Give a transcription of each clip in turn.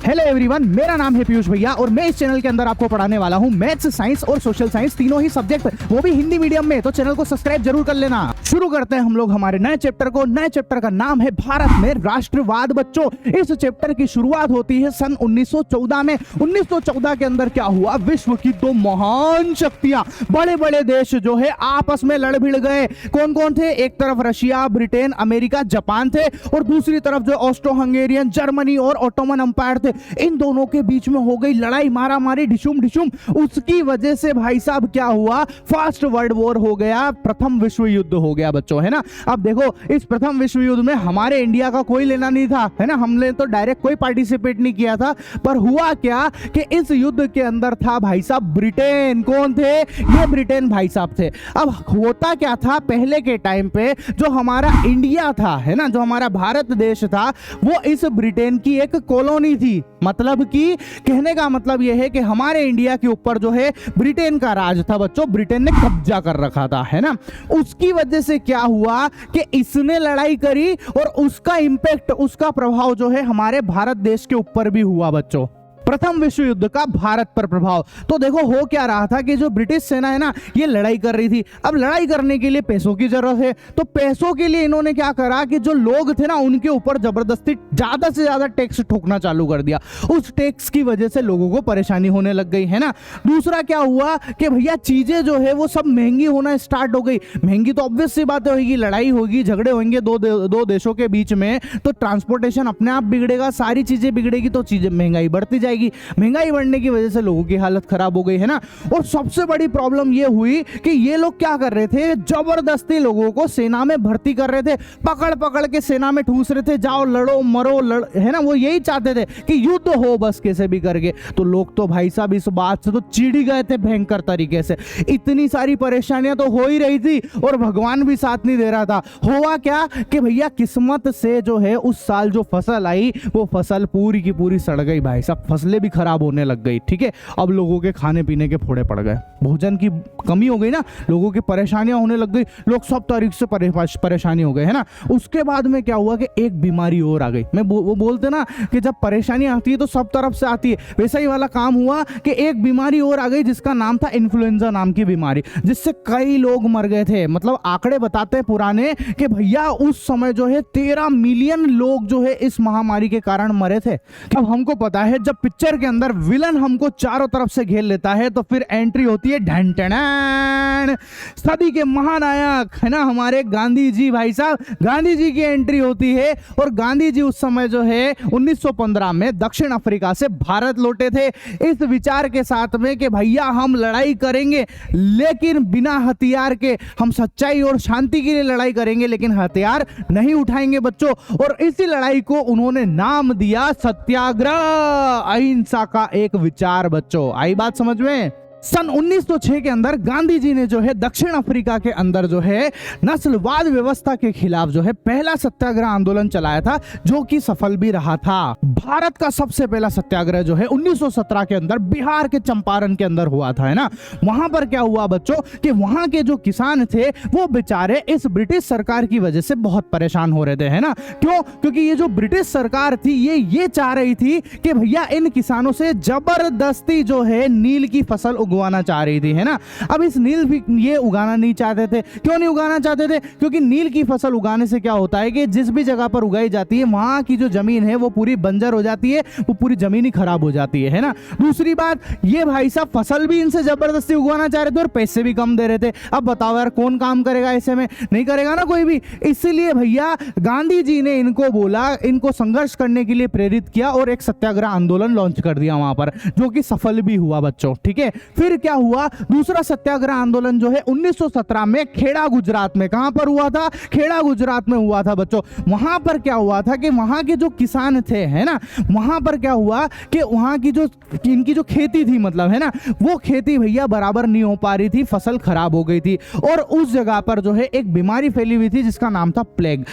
Hello everyone, मेरा नाम है पीयूष भैया और मैं इस चैनल के अंदर आपको पढ़ाने वाला हूँ मैथ्स, साइंस और सोशल साइंस तीनों ही सब्जेक्ट, वो भी हिंदी मीडियम में। तो चैनल को सब्सक्राइब जरूर कर लेना। शुरू करते हैं हम लोग हमारे नए चैप्टर को। नए चैप्टर का नाम है भारत में राष्ट्रवाद। बच्चों, इस चैप्टर की शुरुआत होती है सन 1914 में। 1914 के अंदर क्या हुआ? विश्व की दो महान शक्तियां, बड़े बड़े देश जो है आपस में लड़ भिड़ गए। कौन कौन थे? एक तरफ रशिया, ब्रिटेन, अमेरिका, जापान थे और दूसरी तरफ जो ऑस्ट्रो हंगेरियन, जर्मनी और ऑटोमन अंपायर थे। इन दोनों के बीच में हो गई लड़ाई, मारा मारी, ढिशुम ढिशुम। उसकी वजह से भाई साहब क्या हुआ? फर्स्ट वर्ल्ड वॉर हो गया, प्रथम विश्व युद्ध हो गया बच्चों, है ना। अब देखो, इस प्रथम विश्व युद्ध में हमारे इंडिया का कोई लेना नहीं था, है ना। हमने तो डायरेक्ट कोई पार्टिसिपेट नहीं किया था। पर हुआ क्या कि इस युद्ध के अंदर था भाई साहब ब्रिटेन। कौन थे? ये ब्रिटेन भाई साहब थे। अब होता क्या था पहले के टाइम पे, जो हमारा इंडिया था, है ना, जो हमारा भारत देश था, वो इस ब्रिटेन की एक कॉलोनी थी। मतलब कि कहने का मतलब यह है कि हमारे इंडिया के ऊपर जो है ब्रिटेन का राज था बच्चों। ब्रिटेन ने कब्जा कर रखा था, है ना। उसकी वजह से क्या हुआ कि इसने लड़ाई करी और उसका इंपैक्ट, उसका प्रभाव जो है हमारे भारत देश के ऊपर भी हुआ बच्चों। प्रथम विश्व युद्ध का भारत पर प्रभाव। तो देखो, हो क्या रहा था कि जो ब्रिटिश सेना है ना, ये लड़ाई कर रही थी। अब लड़ाई करने के लिए पैसों की जरूरत है, तो पैसों के लिए इन्होंने क्या करा कि जो लोग थे ना, उनके ऊपर जबरदस्ती ज्यादा से ज्यादा टैक्स ठोकना चालू कर दिया। उस टैक्स की वजह से लोगों को परेशानी होने लग गई, है ना। दूसरा क्या हुआ कि भैया चीजें जो है वो सब महंगी होना स्टार्ट हो गई। महंगी तो ऑब्वियस सी बात होगी, लड़ाई होगी, झगड़े होंगे दो देशों के बीच में, तो ट्रांसपोर्टेशन अपने आप बिगड़ेगा, सारी चीजें बिगड़ेगी, तो चीजें महंगाई बढ़ती जाएगी। महंगाई बढ़ने की वजह से लोगों की हालत खराब हो गई, है ना। और सबसे बड़ी प्रॉब्लम ये हुई कि ये लोग क्या कर रहे थे? जबरदस्ती लोगों को सेना में भर्ती कर रहे थे, पकड़ पकड़ के सेना में ठूस रहे थे, जाओ लड़ो मरो है ना। वो यही चाहते थे कि युद्ध हो बस कैसे भी करके। तो लोग तो भाई साहब इस बात से तो चिढ़ गए थे भयंकर तरीके से। इतनी सारी परेशानियां तो हो ही रही थी और भगवान भी साथ नहीं दे रहा था। हुआ क्या कि भैया किस्मत से जो है उस साल जो फसल आई, वो फसल पूरी की पूरी सड़ गई भाई साहब। फसलें भी खराब होने लग गई, ठीक है। अब लोगों के खाने पीने के फोड़े पड़ गए, भोजन की कमी हो गई ना, लोगों की परेशानियां होने लग गई, लोग सब तरीके से परेशानी हो गए, है ना। उसके बाद में क्या हुआ कि एक बीमारी और आ गई। वो बोलते ना कि जब परेशानी आती है तो सब तरफ से आती है, वैसा ही वाला काम हुआ कि एक बीमारी और आ गई जिसका नाम था इन्फ्लुएंजा नाम की बीमारी, जिससे कई लोग मर गए थे। मतलब आंकड़े बताते हैं पुराने कि भैया उस समय जो है 13 मिलियन लोग जो है इस महामारी के कारण मरे थे। अब हमको पता है जब पिक्चर के अंदर विलन हमको चारों तरफ से घेर लेता है तो फिर एंट्री होती है ढंटन, सदी के महानायक, है ना, हमारे गांधी जी भाई साहब। गांधी जी की एंट्री होती है और गांधी जी उस समय जो है 1915 में दक्षिण अफ्रीका से भारत लौटे थे इस विचार के साथ में कि भैया हम लड़ाई करेंगे लेकिन बिना हथियार के। हम सच्चाई और शांति के लिए लड़ाई करेंगे लेकिन हथियार नहीं उठाएंगे बच्चों। और इसी लड़ाई को उन्होंने नाम दिया सत्याग्रह, अहिंसा का एक विचार बच्चों। आई बात समझ में? सन 1906 के अंदर गांधी जी ने जो है दक्षिण अफ्रीका के अंदर जो है नस्लवाद व्यवस्था के खिलाफ जो है पहला सत्याग्रह आंदोलन चलाया था, जो कि सफल भी रहा था। भारत का सबसे पहला सत्याग्रह जो है 1917 के अंदर बिहार के चंपारण के अंदर हुआ था, है ना। वहां पर क्या हुआ बच्चों कि वहां के जो किसान थे वो बेचारे इस ब्रिटिश सरकार की वजह से बहुत परेशान हो रहे थे, है ना। क्यों? क्योंकि ये जो ब्रिटिश सरकार थी ये चाह रही थी कि भैया इन किसानों से जबरदस्ती जो है नील की फसल उगवाना चाह रही थी, है ना। अब इस नील भी ये उगाना नहीं चाहते थे। क्यों नहीं उगाना चाहते थे? क्योंकि नील की फसल उगाने से क्या होता है कि जिस भी जगह पर उगाई जाती है वहां की जो जमीन है वो पूरी बंजर हो जाती है, वो पूरी जमीन ही खराब हो जाती है ना। दूसरी बात, ये भाई साहब फसल भी इनसे जबरदस्ती उगवाना चाह रहे थे और पैसे भी कम दे रहे थे। अब बताओ यार, कौन काम करेगा ऐसे में? नहीं करेगा ना कोई भी। इसलिए भैया गांधी जी ने इनको बोला, इनको संघर्ष करने के लिए प्रेरित किया और एक सत्याग्रह आंदोलन लॉन्च कर दिया वहां पर, जो कि सफल भी हुआ बच्चों, ठीक है। फिर क्या हुआ? दूसरा सत्याग्रह आंदोलन जो है 1917 में खेड़ा गुजरात में, कहां पर हुआ था? खेड़ा गुजरात में हुआ था बच्चों। वहां पर क्या हुआ था कि वहां के जो किसान थे, है ना, वहां पर क्या हुआ कि वहां की जो इनकी जो खेती थी, मतलब, है ना, वो खेती भैया बराबर नहीं हो पा रही थी, फसल खराब हो गई थी और उस जगह पर जो है एक बीमारी फैली हुई थी जिसका नाम था प्लेग।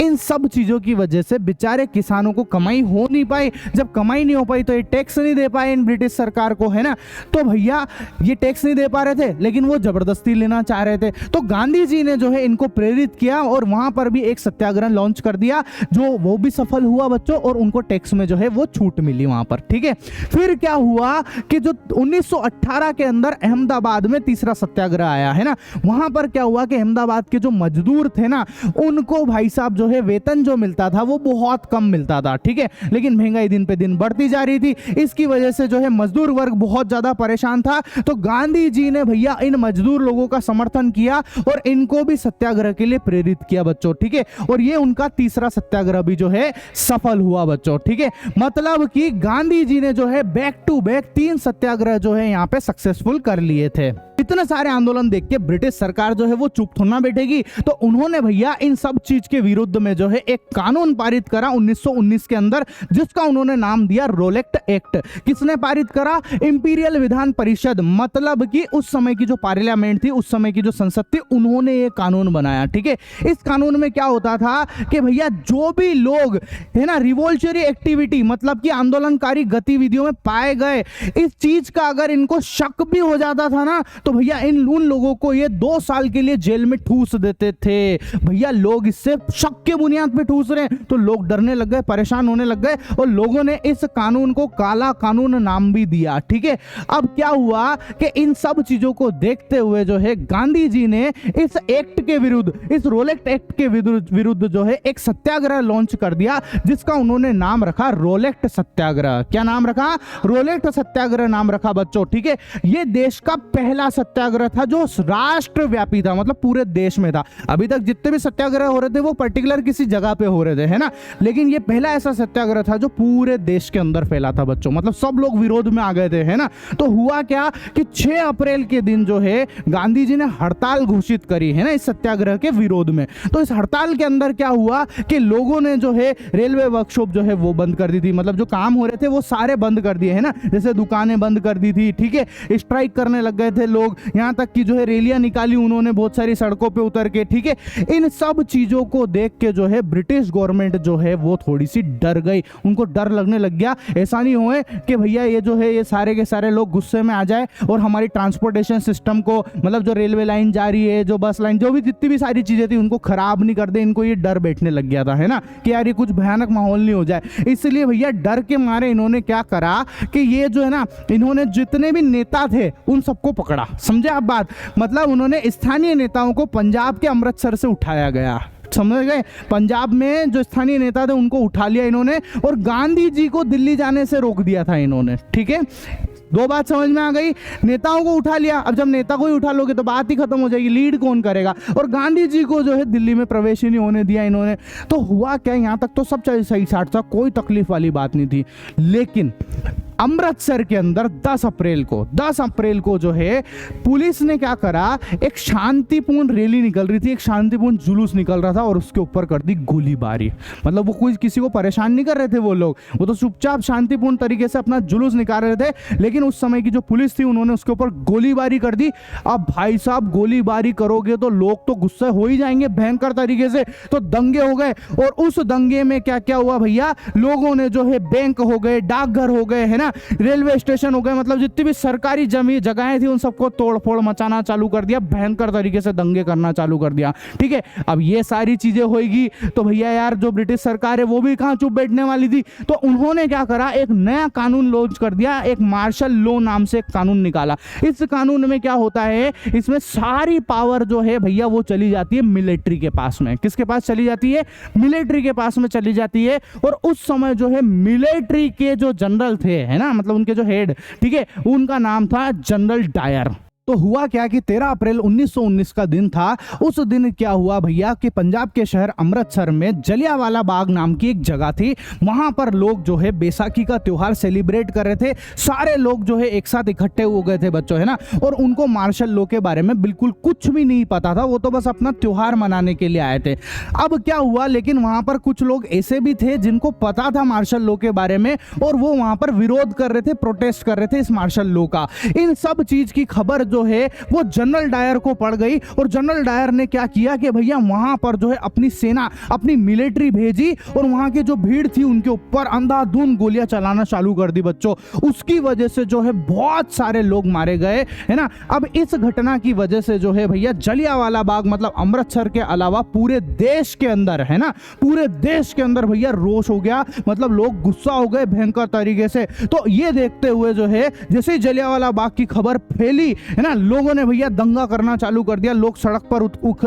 इन सब चीजों की वजह से बेचारे किसानों को कमाई हो नहीं पाई। जब कमाई नहीं हो पाई तो ये टैक्स नहीं दे पाए इन ब्रिटिश सरकार को, है ना। तो भैया ये टैक्स नहीं दे पा रहे थे लेकिन वो जबरदस्ती लेना चाह रहे थे। तो गांधी जी ने जो है इनको प्रेरित किया और वहां पर भी एक सत्याग्रह लॉन्च कर दिया, जो वो भी सफल हुआ बच्चों, और उनको टैक्स में जो है वो छूट मिली वहां पर। ठीक है, फिर क्या हुआ कि जो 1918 के अंदर अहमदाबाद में तीसरा सत्याग्रह आया है ना, वहां पर क्या हुआ कि अहमदाबाद के जो मजदूर थे ना, उनको भाई साहब जो है वेतन जो मिलता था वो बहुत कम मिलता था। ठीक है, लेकिन महंगाई दिन पे दिन बढ़ती जा रही थी, इसकी वजह से जो है मजदूर वर्ग बहुत ज्यादा परेशान था। तो गांधी जी ने भैया इन मजदूर लोगों का समर्थन किया और इनको भी सत्याग्रह के लिए प्रेरित किया बच्चों। ठीक है, और ये उनका तीसरा सत्याग्रह भी जो है सफल हुआ बच्चों। ठीक है, मतलब कि गांधी जी ने जो है बैक टू बैक 3 सत्याग्रह जो है यहाँ पे सक्सेसफुल कर लिए थे। इतने सारे आंदोलन देख के ब्रिटिश सरकार जो है वो चुप थोड़ा बैठेगी, तो उन्होंने भैया इन सब चीज के विरुद्ध में जो है एक कानून पारित करा 1919 के अंदर, जिसका उन्होंने नाम दिया रोलेक्ट एक्ट। किसने पारित करा? इंपीरियल विधान परिषद, मतलब कि उस समय की जो पार्लियामेंट थी, उस समय की जो संसद थी, उन्होंने ये कानून बनाया। ठीक है, इस कानून में क्या होता था कि भैया जो भी लोग है ना रिवॉल्यूशनरी एक्टिविटी, मतलब कि आंदोलनकारी गतिविधियों में पाए गए, इस चीज का अगर इनको शक भी हो जाता था ना, तो भैया उन लोगों को ये 2 साल के लिए जेल में ठूस देते थे। भैया लोग इससे शक के बुनियाद पे ठूस रहे हैं, तो लोग डरने लग गए, परेशान होने लग गए, और लोगों ने इस कानून को काला कानून नाम भी दिया। ठीक है, अब क्या हुआ कि इन सब चीजों को देखते हुए जो है गांधी जी ने इस एक्ट के विरुद्ध, इस रोलेक्ट एक्ट के विरुद्ध जो है एक सत्याग्रह लॉन्च कर दिया, जिसका उन्होंने नाम रखा रोलेक्ट सत्याग्रह। क्या नाम रखा? रोलेक्ट सत्याग्रह नाम रखा बच्चों। ठीक है, ये देश का पहला सत्याग्रह था जो राष्ट्रव्यापी था, मतलब पूरे देश में था। अभी तक जितने भी सत्याग्रह हो रहे थे वो पर्टिकुलर किसी जगह पे हो रहे थे, है ना, लेकिन ये पहला ऐसा सत्याग्रह था जो पूरे देश के अंदर फैला था बच्चों, मतलब सब लोग विरोध में आ गए थे, है ना। तो हुआ क्या कि 6 अप्रैल के दिन जो है गांधी जी ने हड़ताल घोषित करी, है ना, इस सत्याग्रह के विरोध में। तो इस हड़ताल के अंदर क्या हुआ कि लोगों ने जो है रेलवे वर्कशॉप जो है वो बंद कर दी थी, मतलब जो काम हो रहे थे वो सारे बंद कर दिए, है ना, जैसे दुकानें बंद कर दी थी। ठीक है, स्ट्राइक करने लग गए थे लोग, यहां तक कि जो है रैलियां निकाली उन्होंने बहुत सारी सड़कों पे उतर के। ठीक है, इन सब चीजों को देख के जो है ब्रिटिश गवर्नमेंट जो है वो थोड़ी सी डर गई, उनको डर लगने लग गया। ऐसा नहीं होए कि भैया ये जो है ये सारे के सारे लोग गुस्से में आ जाए और हमारी ट्रांसपोर्टेशन सिस्टम को, मतलब जो रेलवे लाइन जा रही है, जो बस लाइन, जो भी जितनी भी सारी चीजें थी, उनको खराब नहीं कर दे। इनको ये डर बैठने लग गया था, है ना, कि यार ये कुछ भयानक माहौल नहीं हो जाए। इसलिए भैया डर के मारे इन्होंने क्या करा कि ये जो है ना, इन्होंने जितने भी नेता थे उन सबको पकड़ा। समझे आप बात? मतलब उन्होंने स्थानीय नेताओं को पंजाब के अमृतसर से उठाया गया, समझ गए, पंजाब में जो स्थानीय नेता थे उनको उठा लिया इन्होंने, और गांधी जी को दिल्ली जाने से रोक दिया था इन्होंने। ठीक है, 2 बात समझ में आ गई, नेताओं को उठा लिया, अब जब नेता को ही उठा लोगे तो बात ही खत्म हो जाएगी, लीड कौन करेगा, और गांधी जी को जो है दिल्ली में प्रवेश ही नहीं होने दिया इन्होंने। तो हुआ क्या, यहां तक तो सब सही साठ था, कोई तकलीफ वाली बात नहीं थी। लेकिन अमृतसर के अंदर 10 अप्रैल को जो है पुलिस ने क्या करा, एक शांतिपूर्ण रैली निकल रही थी, एक शांतिपूर्ण जुलूस निकल रहा था, और उसके ऊपर कर दी गोलीबारी। मतलब वो कोई किसी को परेशान नहीं कर रहे थे वो लोग, वो तो चुपचाप शांतिपूर्ण तरीके से अपना जुलूस निकाल रहे थे, लेकिन उस समय की जो पुलिस थी उन्होंने उसके ऊपर गोलीबारी कर दी। अब भाई साहब गोलीबारी करोगे तो लोग तो गुस्से हो ही जाएंगे भयंकर तरीके से, तो दंगे हो गए। और उस दंगे में क्या क्या हुआ भैया, लोगों ने जो है बैंक हो गए, डाकघर हो गए, है ना, रेलवे स्टेशन हो गए, मतलब जितनी भी सरकारी जमी जगहें थी उन सबको तोड़ फोड़ मचाना चालू कर दिया, भयंकर तरीके से दंगे करना चालू कर दिया। ठीक है, अब ये सारी चीजें होगी तो भैया यार जो ब्रिटिश सरकार है वो भी कहां चुप बैठने वाली थी। तो उन्होंने क्या करा, एक नया कानून लॉन्च कर दिया, एक मार्शल लॉ नाम से एक कानून निकाला। इस कानून में क्या होता है, इसमें सारी पावर जो है भैया वो चली जाती है मिलिट्री के पास में। किसके पास चली जाती है? मिलिट्री के पास में चली जाती है। और उस समय जो है मिलिट्री के जो जनरल थे, है ना, मतलब उनके जो हेड, ठीक है, उनका नाम था जनरल डायर। तो हुआ क्या कि 13 अप्रैल 1919 का दिन था। उस दिन क्या हुआ भैया कि पंजाब के शहर अमृतसर में जलियांवाला बाग नाम की एक जगह थी, वहां पर लोग जो है बैसाखी का त्योहार सेलिब्रेट कर रहे थे। सारे लोग जो है एक साथ इकट्ठे हो गए थे बच्चों, है ना, और उनको मार्शल लॉ के बारे में बिल्कुल कुछ भी नहीं पता था, वो तो बस अपना त्योहार मनाने के लिए आए थे। अब क्या हुआ, लेकिन वहां पर कुछ लोग ऐसे भी थे जिनको पता था मार्शल लॉ के बारे में, और वो वहां पर विरोध कर रहे थे, प्रोटेस्ट कर रहे थे इस मार्शल लॉ का। इन सब चीज की खबर जो है वो जनरल डायर को पड़ गई और जनरल डायर ने क्या किया कि भैया वहां पर जो है अपनी सेना, अपनी मिलिट्री भेजी और वहां की जो भीड़ थी उनके ऊपर अंधाधुंध गोलियां चलाना चालू कर दी बच्चों। उसकी वजह से जो है बहुत सारे लोग मारे गए, है ना। अब इस घटना की वजह से जो है भैया जलियांवाला बाग मतलब अमृतसर के अलावा पूरे देश के अंदर, है ना, पूरे देश के अंदर भैया रोष हो गया, मतलब लोग गुस्सा हो गए भयंकर तरीके से। तो ये देखते हुए जो है जैसे ही जलियांवाला बाग की खबर फैली, है ना, लोगों ने भैया दंगा करना चालू कर दिया, लोग सड़क पर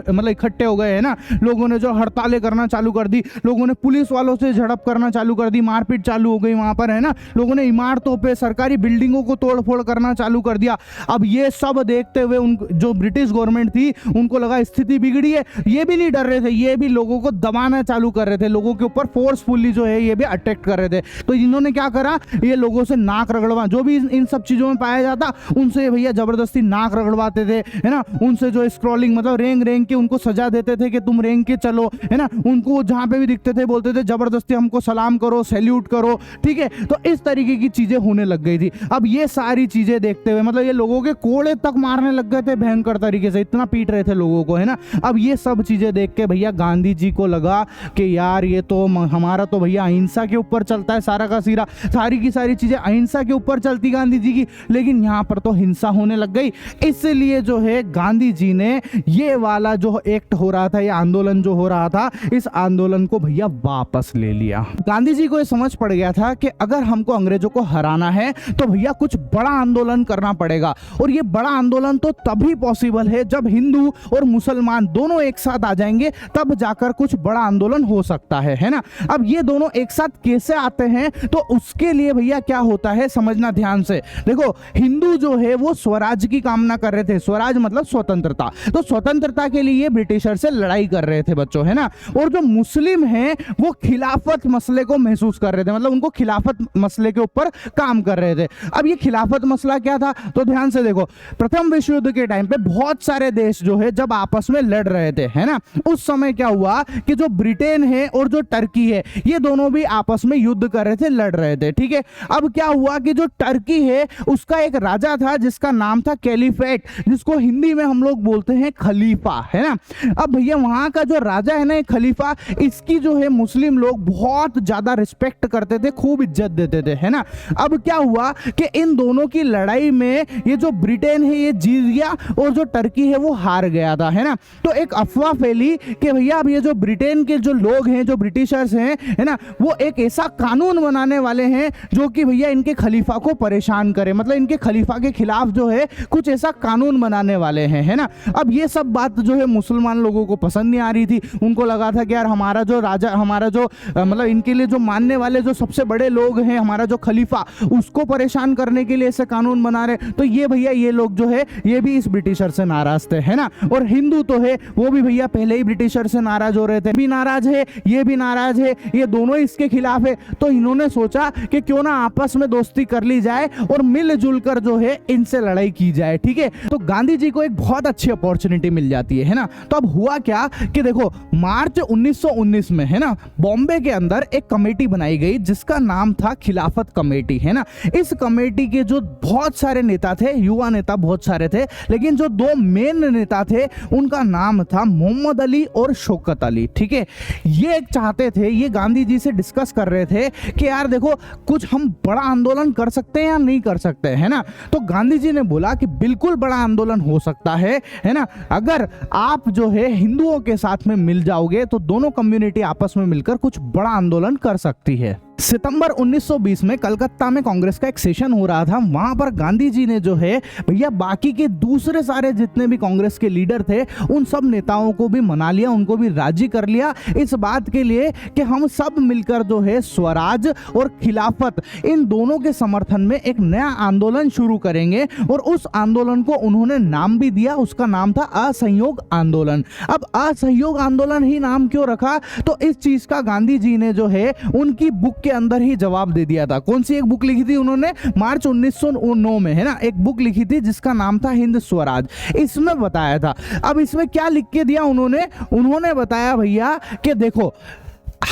मतलब इकट्ठे हो गए, है ना। लोगों ने जो हड़तालें करना चालू कर दी, लोगों ने पुलिस वालों से झड़प करना चालू कर दी, मारपीट चालू हो गई वहां पर, है ना। लोगों ने इमारतों पे, सरकारी बिल्डिंगों को तोड़फोड़ करना चालू कर दिया। अब ये सब देखते हुए जो ब्रिटिश गवर्नमेंट थी उनको लगा स्थिति बिगड़ी है। ये भी नहीं डर रहे थे, ये भी लोगों को दबाना चालू कर रहे थे, लोगों के ऊपर फोर्सफुली जो है ये भी अटैक कर रहे थे। तो इन्होंने क्या करा, ये लोगों से नाक रगड़वा, जो भी इन सब चीजों में पाया जाता उनसे भैया जबरदस्ती नाक रगड़वाते थे, है ना। उनसे जो स्क्रॉलिंग मतलब रेंग रेंग के उनको सजा देते थे कि तुम रेंग के चलो, है ना। उनको जहां पे भी दिखते थे बोलते थे जबरदस्ती हमको सलाम करो, सैल्यूट करो, ठीक है। तो इस तरीके की चीजें होने लग गई थी। अब ये सारी चीजें देखते हुए मतलब ये लोगों के कोड़े तक मारने लग गए थे भयंकर तरीके से, इतना पीट रहे थे लोगों को, है ना। अब ये सब चीजें देख के भैया गांधी जी को लगा कि यार ये तो हमारा तो भैया अहिंसा के ऊपर चलता है सारा का सीरा, सारी की सारी चीजें अहिंसा के ऊपर चलती गांधी जी की, लेकिन यहाँ पर तो हिंसा होने लग गई। इसलिए जो है गांधी जी ने ये वाला जो एक्ट हो रहा था, ये आंदोलन जो हो रहा था, इस आंदोलन को भैया वापस ले लिया। गांधी जी को ये समझ पड़ गया था कि अगर हमको अंग्रेजों को हराना है तो भैया कुछ बड़ा आंदोलन करना पड़ेगा, और ये बड़ा आंदोलन तो तभी पॉसिबल है जब हिंदू और मुसलमान दोनों एक साथ आ जाएंगे, तब जाकर कुछ बड़ा आंदोलन हो सकता है ना। अब ये दोनों एक साथ कैसे आते हैं, तो उसके लिए भैया क्या होता है समझना ध्यान से। देखो हिंदू जो है वो स्वराज की कामना कर रहे थे, स्वराज मतलब स्वतंत्रता, तो स्वतंत्रता के लिए ब्रिटिशर से लड़ाई कर रहे थे बच्चों, है ना। और जो मुस्लिम हैं वो खिलाफत मसले को महसूस कर रहे थे, मतलब उनको खिलाफत मसले के ऊपर काम कर रहे थे। अब ये खिलाफत मसला क्या था, तो ध्यान से देखो, प्रथम विश्व युद्ध के टाइम पे बहुत सारे देश जो है जब आपस में लड़ रहे थे, है ना, उस समय क्या हुआ कि जो ब्रिटेन है और जो टर्की है ये दोनों भी आपस में युद्ध कर रहे थे, लड़ रहे थे, ठीक है। अब क्या हुआ कि जो टर्की है उसका एक राजा था जिसका नाम था कैलिफेट, जिसको हिंदी में हम लोग बोलते हैं खलीफा, है ना। अब भैया वहां का जो राजा है ना खलीफा, इसकी जो है मुस्लिम लोग बहुत ज्यादा रिस्पेक्ट करते थे, खूब इज्जत देते थे, है ना। अब क्या हुआ कि इन दोनों की लड़ाई में ये जो ब्रिटेन है ये जीत गया और जो टर्की है वो हार गया था, है ना। तो एक अफवाह फैली कि भैया अब ये जो ब्रिटेन के जो लोग हैं, जो ब्रिटिशर्स हैं, है ना, वो एक ऐसा कानून बनाने वाले हैं जो कि भैया इनके खलीफा को परेशान करे, मतलब इनके खलीफा के खिलाफ जो है कुछ ऐसा कानून बनाने वाले हैं, है ना। अब ये सब बात जो है मुसलमान लोगों को पसंद नहीं आ रही थी, उनको लगा था कि यार हमारा जो राजा, हमारा जो मतलब इनके लिए जो मानने वाले जो सबसे बड़े लोग हैं, हमारा जो खलीफा, उसको परेशान करने के लिए ऐसे कानून बना रहे। तो ये भैया ये लोग जो है ये भी इस ब्रिटिशर से नाराज थे, है ना। और हिंदू तो है वो भी भैया पहले ही ब्रिटिशर से नाराज हो रहे थे, भी नाराज है, ये भी नाराज है, ये दोनों इसके खिलाफ है। तो इन्होंने सोचा कि क्यों ना आपस में दोस्ती कर ली जाए और मिलजुल कर जो है इनसे लड़ाई की जाए, ठीक है। तो गांधी जी को एक बहुत अच्छी अपॉर्चुनिटी मिल जाती है ना। तो अब हुआ क्या कि देखो मार्च 1919 में, है ना, बॉम्बे के अंदर एक कमेटी बनाई गई जिसका नाम था खिलाफत कमेटी, है ना। इस कमेटी के जो बहुत सारे नेता थे, युवा नेता बहुत सारे थे, लेकिन जो दो मेन नेता थे उनका नाम था मोहम्मद अली और शौकत अली, ठीक है। ये चाहते थे, ये गांधी जी से डिस्कस कर रहे थे कि यार देखो कुछ हम बड़ा आंदोलन कर सकते हैं या नहीं कर सकते, है ना। तो गांधी जी ने बोला कि बिल्कुल बड़ा आंदोलन हो सकता है ना, अगर आप जो है हिंदुओं के साथ में मिल जाओगे तो दोनों कम्युनिटी आपस में मिलकर कुछ बड़ा आंदोलन कर सकती है। सितंबर 1920 में कलकत्ता में कांग्रेस का एक सेशन हो रहा था। वहां पर गांधी जी ने जो है भैया बाकी के दूसरे सारे जितने भी कांग्रेस के लीडर थे उन सब नेताओं को भी मना लिया, उनको भी राजी कर लिया इस बात के लिए कि हम सब मिलकर जो है स्वराज और खिलाफत इन दोनों के समर्थन में एक नया आंदोलन शुरू करेंगे। और उस आंदोलन को उन्होंने नाम भी दिया, उसका नाम था असहयोग आंदोलन। अब असहयोग आंदोलन ही नाम क्यों रखा, तो इस चीज का गांधी जी ने जो है उनकी बुक के अंदर ही जवाब दे दिया था। कौन सी एक बुक लिखी थी उन्होंने, मार्च 1909 में, है ना, एक बुक लिखी थी जिसका नाम था हिंद स्वराज। इसमें बताया था, अब इसमें क्या लिख के दिया उन्होंने बताया भैया कि देखो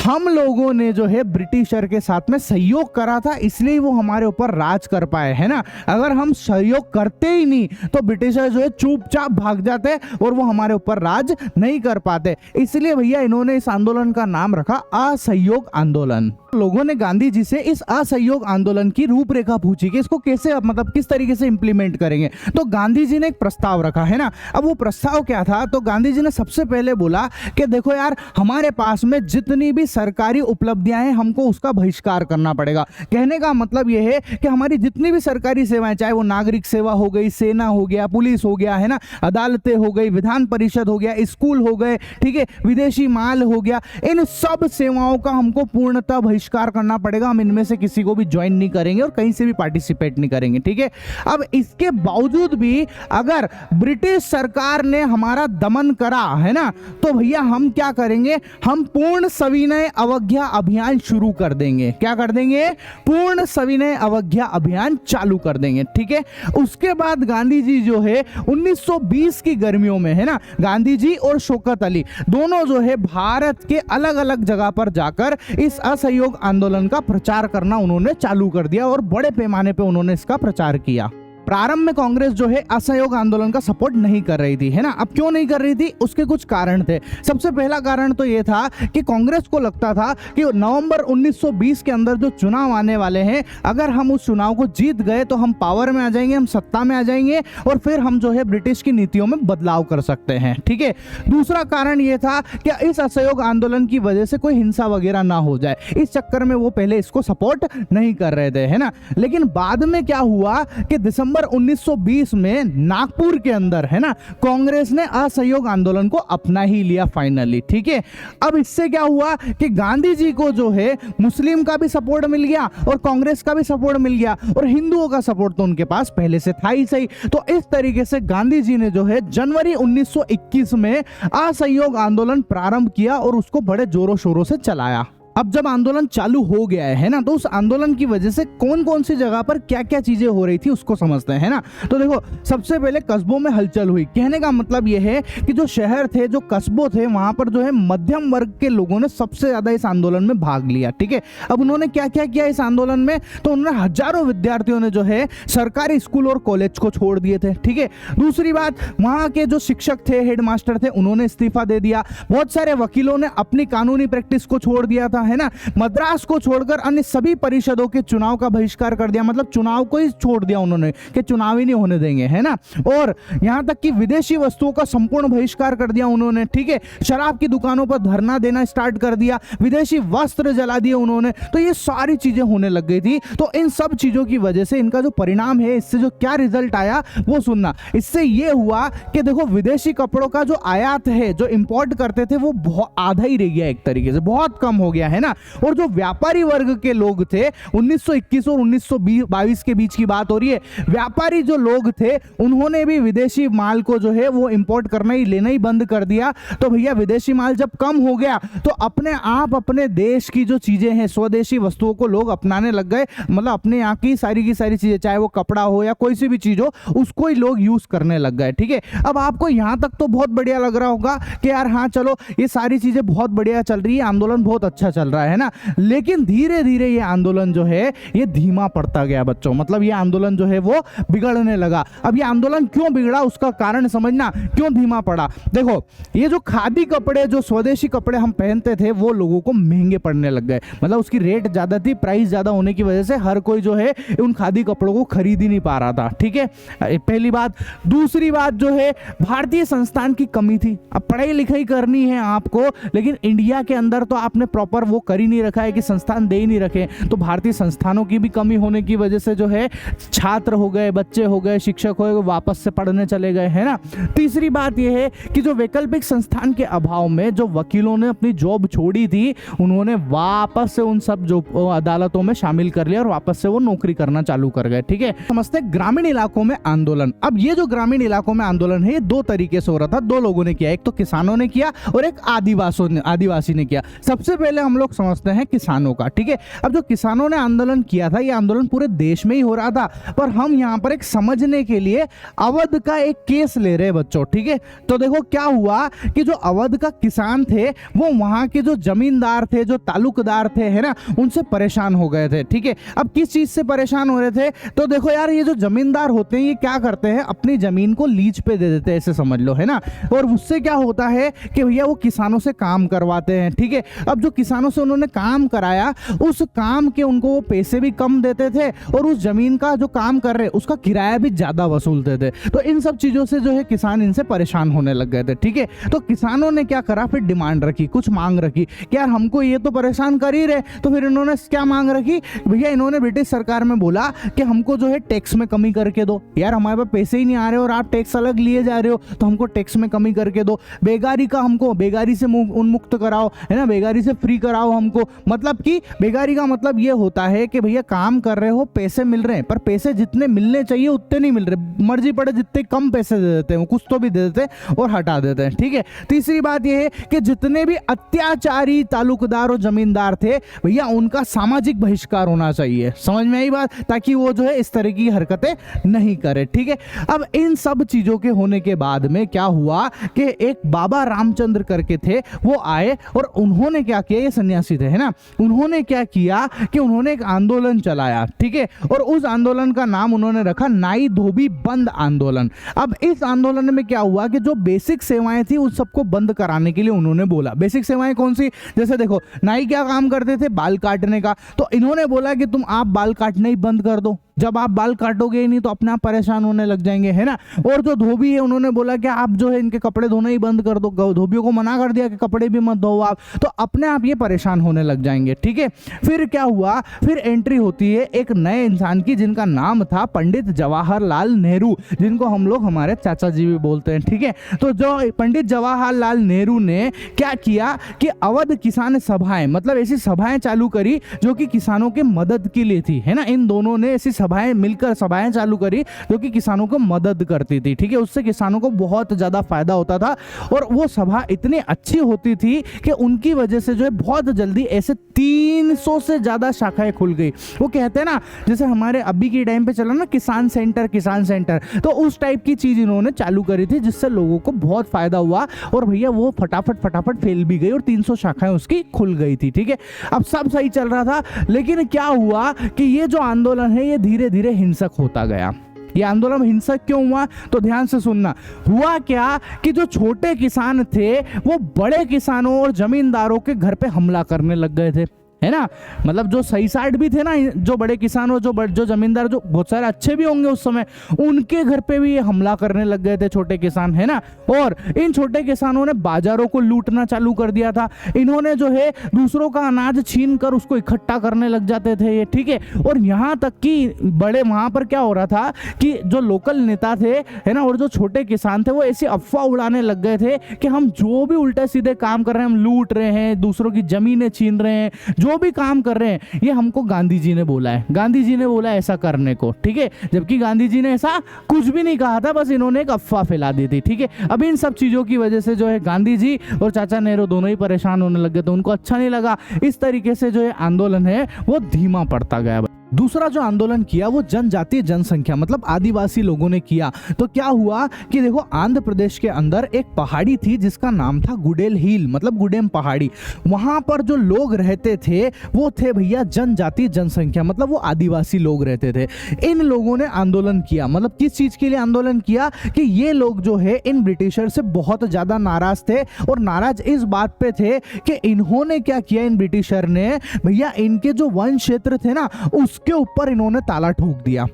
हम लोगों ने जो है ब्रिटिशर के साथ में सहयोग करा था, इसलिए वो हमारे ऊपर राज कर पाए, है ना। अगर हम सहयोग करते ही नहीं तो ब्रिटिशर जो है चुपचाप भाग जाते और वो हमारे ऊपर राज नहीं कर पाते। इसलिए भैया इन्होंने इस आंदोलन का नाम रखा असहयोग आंदोलन। लोगों ने गांधी जी से इस असहयोग आंदोलन की रूपरेखा पूछी कि इसको कैसे, मतलब किस तरीके से इंप्लीमेंट करेंगे। तो गांधी जी ने एक प्रस्ताव रखा, है ना। अब वो प्रस्ताव क्या था, तो गांधी जी ने सबसे पहले बोला कि देखो यार, हमारे पास में जितनी भी सरकारी उपलब्धियां हैं हमको उसका बहिष्कार करना पड़ेगा। कहने का मतलब यह है कि हमारी जितनी भी सरकारी सेवाएं, चाहे वो नागरिक सेवा हो गई, सेना हो गया, पुलिस हो गया, है ना, अदालतें हो गई, विधान परिषद हो गया, स्कूल हो गए, ठीक है, विदेशी माल हो गया, इन सब सेवाओं का हमको पूर्णतः बहिष्कार करना पड़ेगा। हम इनमें से किसी को भी ज्वाइन नहीं करेंगे और कहीं से भी पार्टिसिपेट नहीं करेंगे, ठीक है। अब इसके बावजूद भी अगर ब्रिटिश सरकार ने हमारा दमन करा, है ना, तो भैया हम क्या करेंगे, हम पूर्ण सविनय अवज्ञा अभियान शुरू कर देंगे। क्या कर देंगे, पूर्ण सविनय अवज्ञा अभियान चालू कर देंगे, ठीक है। उसके बाद गांधी जी जो है 1920 की गर्मियों में, है ना, गांधी जी और शौकत अली दोनों जो है भारत के अलग अलग जगह पर जाकर इस असहयोग आंदोलन का प्रचार करना उन्होंने चालू कर दिया और बड़े पैमाने पे उन्होंने इसका प्रचार किया। प्रारंभ में कांग्रेस जो है असहयोग आंदोलन का सपोर्ट नहीं कर रही थी, है ना। अब क्यों नहीं कर रही थी, उसके कुछ कारण थे। सबसे पहला कारण तो यह था कि कांग्रेस को लगता था कि नवंबर 1920 के अंदर जो चुनाव आने वाले हैं, अगर हम उस चुनाव को जीत गए तो हम पावर में आ जाएंगे, हम सत्ता में आ जाएंगे और फिर हम जो है ब्रिटिश की नीतियों में बदलाव कर सकते हैं, ठीक है। दूसरा कारण यह था कि इस असहयोग आंदोलन की वजह से कोई हिंसा वगैरह ना हो जाए, इस चक्कर में वो पहले इसको सपोर्ट नहीं कर रहे थे, है ना। लेकिन बाद में क्या हुआ कि दिसंबर 1920 में नागपुर के अंदर, है ना, कांग्रेस ने असहयोग आंदोलन को अपना ही लिया फाइनली, ठीक है। अब इससे क्या हुआ कि गांधी जी को जो है मुस्लिम का भी सपोर्ट मिल गया और कांग्रेस का भी सपोर्ट मिल गया और हिंदुओं का सपोर्ट तो उनके पास पहले से था ही सही। तो इस तरीके से गांधी जी ने जो है जनवरी 1921 में असहयोग आंदोलन प्रारंभ किया और उसको बड़े जोरों शोरों से चलाया। अब जब आंदोलन चालू हो गया है ना, तो उस आंदोलन की वजह से कौन कौन सी जगह पर क्या क्या चीजें हो रही थी उसको समझते हैं, है ना। तो देखो, सबसे पहले कस्बों में हलचल हुई। कहने का मतलब यह है कि जो शहर थे, जो कस्बों थे, वहां पर जो है मध्यम वर्ग के लोगों ने सबसे ज्यादा इस आंदोलन में भाग लिया, ठीक है। अब उन्होंने क्या क्या किया इस आंदोलन में, तो उन्होंने हजारों विद्यार्थियों ने जो है सरकारी स्कूल और कॉलेज को छोड़ दिए थे, ठीक है। दूसरी बात, वहां के जो शिक्षक थे, हेडमास्टर थे, उन्होंने इस्तीफा दे दिया। बहुत सारे वकीलों ने अपनी कानूनी प्रैक्टिस को छोड़ दिया था, है ना। मद्रास को छोड़कर अन्य सभी परिषदों के चुनाव का बहिष्कार कर दिया, मतलब चुनाव को ही छोड़ दिया उन्होंने कि चुनाव ही नहीं होने देंगे, है ना। और यहां तक कि विदेशी वस्तुओं का संपूर्ण बहिष्कार कर दिया उन्होंने, ठीक है। शराब की दुकानों पर धरना देना स्टार्ट कर दिया, विदेशी वस्त्र जला दिए उन्होंने। तो ये सारी चीजें होने लग गई थी। तो इन सब चीजों की वजह से इनका जो परिणाम है, इससे जो क्या रिजल्ट आया वो सुनना। इससे ये हुआ कि देखो, विदेशी कपड़ों का जो आयात है, जो इंपोर्ट करते थे, वो बहुत आधा ही रह गया, एक तरीके से बहुत कम हो गया, है ना। और जो व्यापारी वर्ग के लोग थे, 1921 और 1922 के बीच की बात हो रही है, व्यापारी जो लोग थे उन्होंने भी विदेशी माल को जो है वो इंपोर्ट करना ही, लेना ही बंद कर दिया। तो भैया विदेशी माल जब कम हो गया तो अपने आप अपने देश की जो चीजें हैं, स्वदेशी वस्तुओं को लोग अपनाने लग गए। मतलब अपने यहाँ की सारी चीजें, चाहे वो कपड़ा हो या कोई सी भी चीज हो, उसको ही लोग यूज करने लग गए, ठीक है। अब आपको यहां तक तो बहुत बढ़िया लग रहा होगा कि यार हाँ चलो, ये सारी चीजें बहुत बढ़िया चल रही है, आंदोलन बहुत अच्छा चल रहा है ना। लेकिन धीरे धीरे ये आंदोलन जो है ये धीमा पड़ता गया बच्चों, मतलब ये आंदोलन जो है वो बिगड़ने लगा। अब ये आंदोलन क्यों बिगड़ा, उसका कारण समझना, क्यों धीमा पड़ा। देखो, ये जो खादी कपड़े, जो स्वदेशी कपड़े हम पहनते थे, वो लोगों को महंगे पड़ने लग गए। मतलब उसकी रेट ज्यादा थी, प्राइस ज्यादा होने की वजह से हर कोई जो है उन खादी कपड़ों को खरीद ही नहीं पा रहा था, ठीक है, पहली बात। दूसरी बात जो है, भारतीय संस्थान की कमी थी। अब पढ़ाई लिखाई करनी है आपको, लेकिन इंडिया के अंदर तो आपने प्रॉपर वो कर ही नहीं रखा है कि संस्थान दे ही नहीं रखे। तो भारतीय संस्थानों की भी कमी होने की वजह से जो है छात्र हो गए, बच्चे हो गए, शिक्षक हो गए, वापस से पढ़ने चले गए, है ना। तीसरी बात यह है कि जो वैकल्पिक संस्थान के अभाव में जो वकीलों ने अपनी जॉब छोड़ी थी, उन्होंने वापस से उन सब जो अदालतों में शामिल कर लिया और वापस से वो नौकरी करना चालू कर गए, ठीक है। समझते हैं ग्रामीण इलाकों में आंदोलन। अब ये जो ग्रामीण इलाकों में आंदोलन है, ये दो तरीके से हो रहा था, दो लोगों ने किया, एक तो किसानों ने किया और एक आदिवासी ने किया। सबसे पहले हम लोग लोग समझते हैं किसानों का। ठीक है, अब जो किसानों ने आंदोलन किया था, ये आंदोलन पूरे देश में ही हो रहा था, पर हम यहाँ पर एक समझने के लिए अवध का एक केस ले रहे हैं बच्चों। ठीक है, तो देखो क्या हुआ कि जो अवध का किसान थे वो वहां के जो जमींदार थे, जो तालुकदार थे, है ना, उनसे परेशान हो गए थे। ठीक है, अब किस चीज से परेशान हो रहे थे, तो देखो यार ये जो जमींदार होते हैं ये क्या करते हैं, अपनी जमीन को लीज पे दे देते हैं, ऐसे समझ लो, है ना, और उससे क्या होता है कि भैया वो किसानों से काम करवाते हैं। ठीक है, अब जो किसानों से उन्होंने काम कराया, उस काम के उनको वो पैसे भी कम देते थे और उस जमीन का जो काम कर रहे उसका किराया भी ज्यादा वसूलते थे। तो इन सब चीजों से जो है किसान इनसे परेशान होने लग गए थे। ठीक है, तो किसानों ने क्या करा, फिर डिमांड रखी, कुछ मांग रखी कि यार हमको ये तो परेशान कर ही रहे। तो फिर इन्होंने क्या मांग रखी भैया, इन्होंने ब्रिटिश सरकार में बोला कि हमको जो है टैक्स में कमी करके दो, यार हमारे पास पैसे ही नहीं आ रहे और आप टैक्स अलग लिए जा रहे हो, तो हमको टैक्स में कमी करके दो। बेगारी का हमको बेगारी से उन्मुक्त कराओ, है ना, बेगारी से फ्री कराओ हमको। मतलब कि बेगारी का मतलब ये होता है कि भैया काम कर रहे हो, पैसे मिल रहे हैं, पर पैसे जितने मिलने चाहिए उतने नहीं मिल रहे, मर्जी पड़े जितने कम पैसे दे देते हैं, कुछ तो भी दे देते हैं और हटा देते हैं। ठीक है, तीसरी बात यह है कि जितने भी अत्याचारी तालुकदार और जमींदार थे भैया उनका सामाजिक बहिष्कार होना चाहिए। समझ में आई बात, ताकि वो जो है इस तरह की हरकतें नहीं करे। ठीक है, अब इन सब चीजों के होने के बाद में क्या हुआ कि एक बाबा रामचंद्र करके थे, वो आए और उन्होंने क्या किया, ये सन्यासी थे, है ना, उन्होंने क्या किया कि उन्होंने एक आंदोलन चलाया। ठीक है, और उस आंदोलन का नाम उन्होंने रखा नाई धोबी बंद आंदोलन। अब इस आंदोलन में क्या हुआ कि जो बेसिक सेवाएं थी उस सबको बंद कराने के लिए उन्होंने बोला। बेसिक सेवाएं कौन सी, जैसे देखो नाई क्या काम करते थे, बाल काटने का, तो इन्होंने बोला कि तुम आप बाल काटना ही बंद कर दो, जब आप बाल काटोगे ही नहीं तो अपने आप परेशान होने लग जाएंगे, है ना। और जो धोबी है उन्होंने बोला कि आप जो है इनके कपड़े धोना ही बंद कर दो, धोबियों को मना कर दिया कि कपड़े भी मत धो आप, तो अपने आप ये परेशान होने लग जाएंगे। ठीक है, फिर क्या हुआ, फिर एंट्री होती है एक नए इंसान की जिनका नाम था पंडित जवाहरलाल नेहरू, जिनको हम लोग हमारे चाचा जी भी बोलते हैं। ठीक है, तो जो पंडित जवाहरलाल नेहरू ने क्या किया कि अवध किसान सभाएं, मतलब ऐसी सभाएं चालू करी जो कि किसानों के मदद के लिए थी, है ना। इन दोनों ने ऐसी सभाएं मिलकर सभाएं चालू करी जो कि किसानों को मदद करती थी। ठीक है, उससे किसानों को बहुत ज्यादा फायदा होता था और वो सभा इतनी अच्छी होती थी कि उनकी वजह से जो है बहुत जल्दी ऐसे 300 से ज्यादा शाखाएं खुल गई। वो कहते हैं ना जैसे हमारे अभी के टाइम पे चला ना किसान सेंटर, तो उस टाइप की चीज इन्होंने चालू करी थी जिससे लोगों को बहुत फायदा हुआ और भैया वो फटाफट फैल भी गई और 300 शाखाएं उसकी खुल गई थी। ठीक है, अब सब सही चल रहा था, लेकिन क्या हुआ कि ये जो आंदोलन है ये धीरे धीरे हिंसक होता गया। ये आंदोलन हिंसक क्यों हुआ, तो ध्यान से सुनना। हुआ क्या कि जो छोटे किसान थे वो बड़े किसानों और जमींदारों के घर पे हमला करने लग गए थे, है ना। मतलब जो सही साइड भी थे ना, जो बड़े किसान और जो जमींदार, जो बहुत सारे अच्छे भी होंगे उस समय, उनके घर पे भी ये हमला करने लग गए थे छोटे किसान, है ना। और इन छोटे किसानों ने बाजारों को लूटना चालू कर दिया था। इन्होंने जो है दूसरों का अनाज छीन कर उसको इकट्ठा करने लग जाते थे ये। ठीक है, और यहाँ तक कि बड़े वहां पर क्या हो रहा था कि जो लोकल नेता थे, है ना, और जो छोटे किसान थे वो ऐसी अफवाह उड़ाने लग गए थे कि हम जो भी उल्टे सीधे काम कर रहे हैं, हम लूट रहे हैं, दूसरों की जमीनें छीन रहे हैं, जो भी काम कर रहे हैं, ये हमको गांधी जी ने बोला है, गांधी जी ने बोला ऐसा करने को। ठीक है, जबकि गांधी जी ने ऐसा कुछ भी नहीं कहा था, बस इन्होंने एक अफवाह फैला दी थी। ठीक है, अब इन सब चीजों की वजह से जो है गांधी जी और चाचा नेहरू दोनों ही परेशान होने लगे, तो उनको अच्छा नहीं लगा। इस तरीके से जो है आंदोलन है वो धीमा पड़ता गया। दूसरा जो आंदोलन किया वो जनजातीय जनसंख्या मतलब आदिवासी लोगों ने किया। तो क्या हुआ कि देखो आंध्र प्रदेश के अंदर एक पहाड़ी थी जिसका नाम था गुडेल हिल मतलब गुडेम पहाड़ी। वहां पर जो लोग रहते थे वो थे भैया जनजातीय जनसंख्या मतलब वो आदिवासी लोग रहते थे। इन लोगों ने आंदोलन किया, मतलब किस चीज के लिए आंदोलन किया कि ये लोग जो है इन ब्रिटिशर से बहुत ज्यादा नाराज थे और नाराज इस बात पे थे कि इन्होंने क्या किया, इन ब्रिटिशर ने भैया इनके जो वन क्षेत्र थे ना उसके ऊपर इन्होंने ताला ठोक दिया।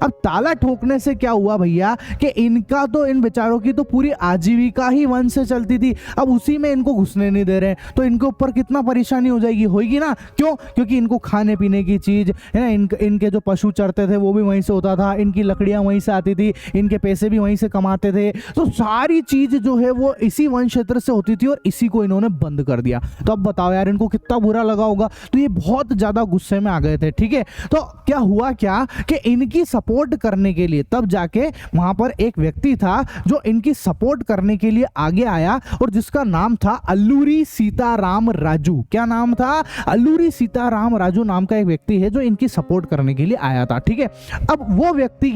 अब ताला ठोकने से क्या हुआ भैया कि इनका तो इन बेचारों की तो पूरी आजीविका ही वन से चलती थी, अब उसी में इनको घुसने नहीं दे रहे हैं, तो इनके ऊपर कितना परेशानी हो जाएगी, होगी ना। क्यों? क्योंकि इनको खाने पीने की चीज है ना, इनके जो पशु चरते थे वो भी वहीं से होता था, इनकी लकड़ियां वहीं से आती थी, इनके पैसे भी वहीं से कमाते थे, तो सारी चीज जो है वो इसी वन क्षेत्र से होती थी और इसी को इन्होंने बंद कर दिया। तो अब बताओ यार इनको कितना बुरा लगा होगा। तो ये बहुत ज्यादा गुस्से में आ गए थे। ठीक है, तो तो क्या हुआ क्या कि इनकी सपोर्ट करने के लिए तब जाके वहां पर एक व्यक्ति था जो इनकी सपोर्ट करने के लिए आगे आया और जिसका नाम था अल्लूरी सीताराम राजू। क्या नाम था? अल्लूरी सीताराम राजू नाम का एक व्यक्ति है जो इनकी सपोर्ट करने के लिए आया था। ठीक है, अब वो व्यक्ति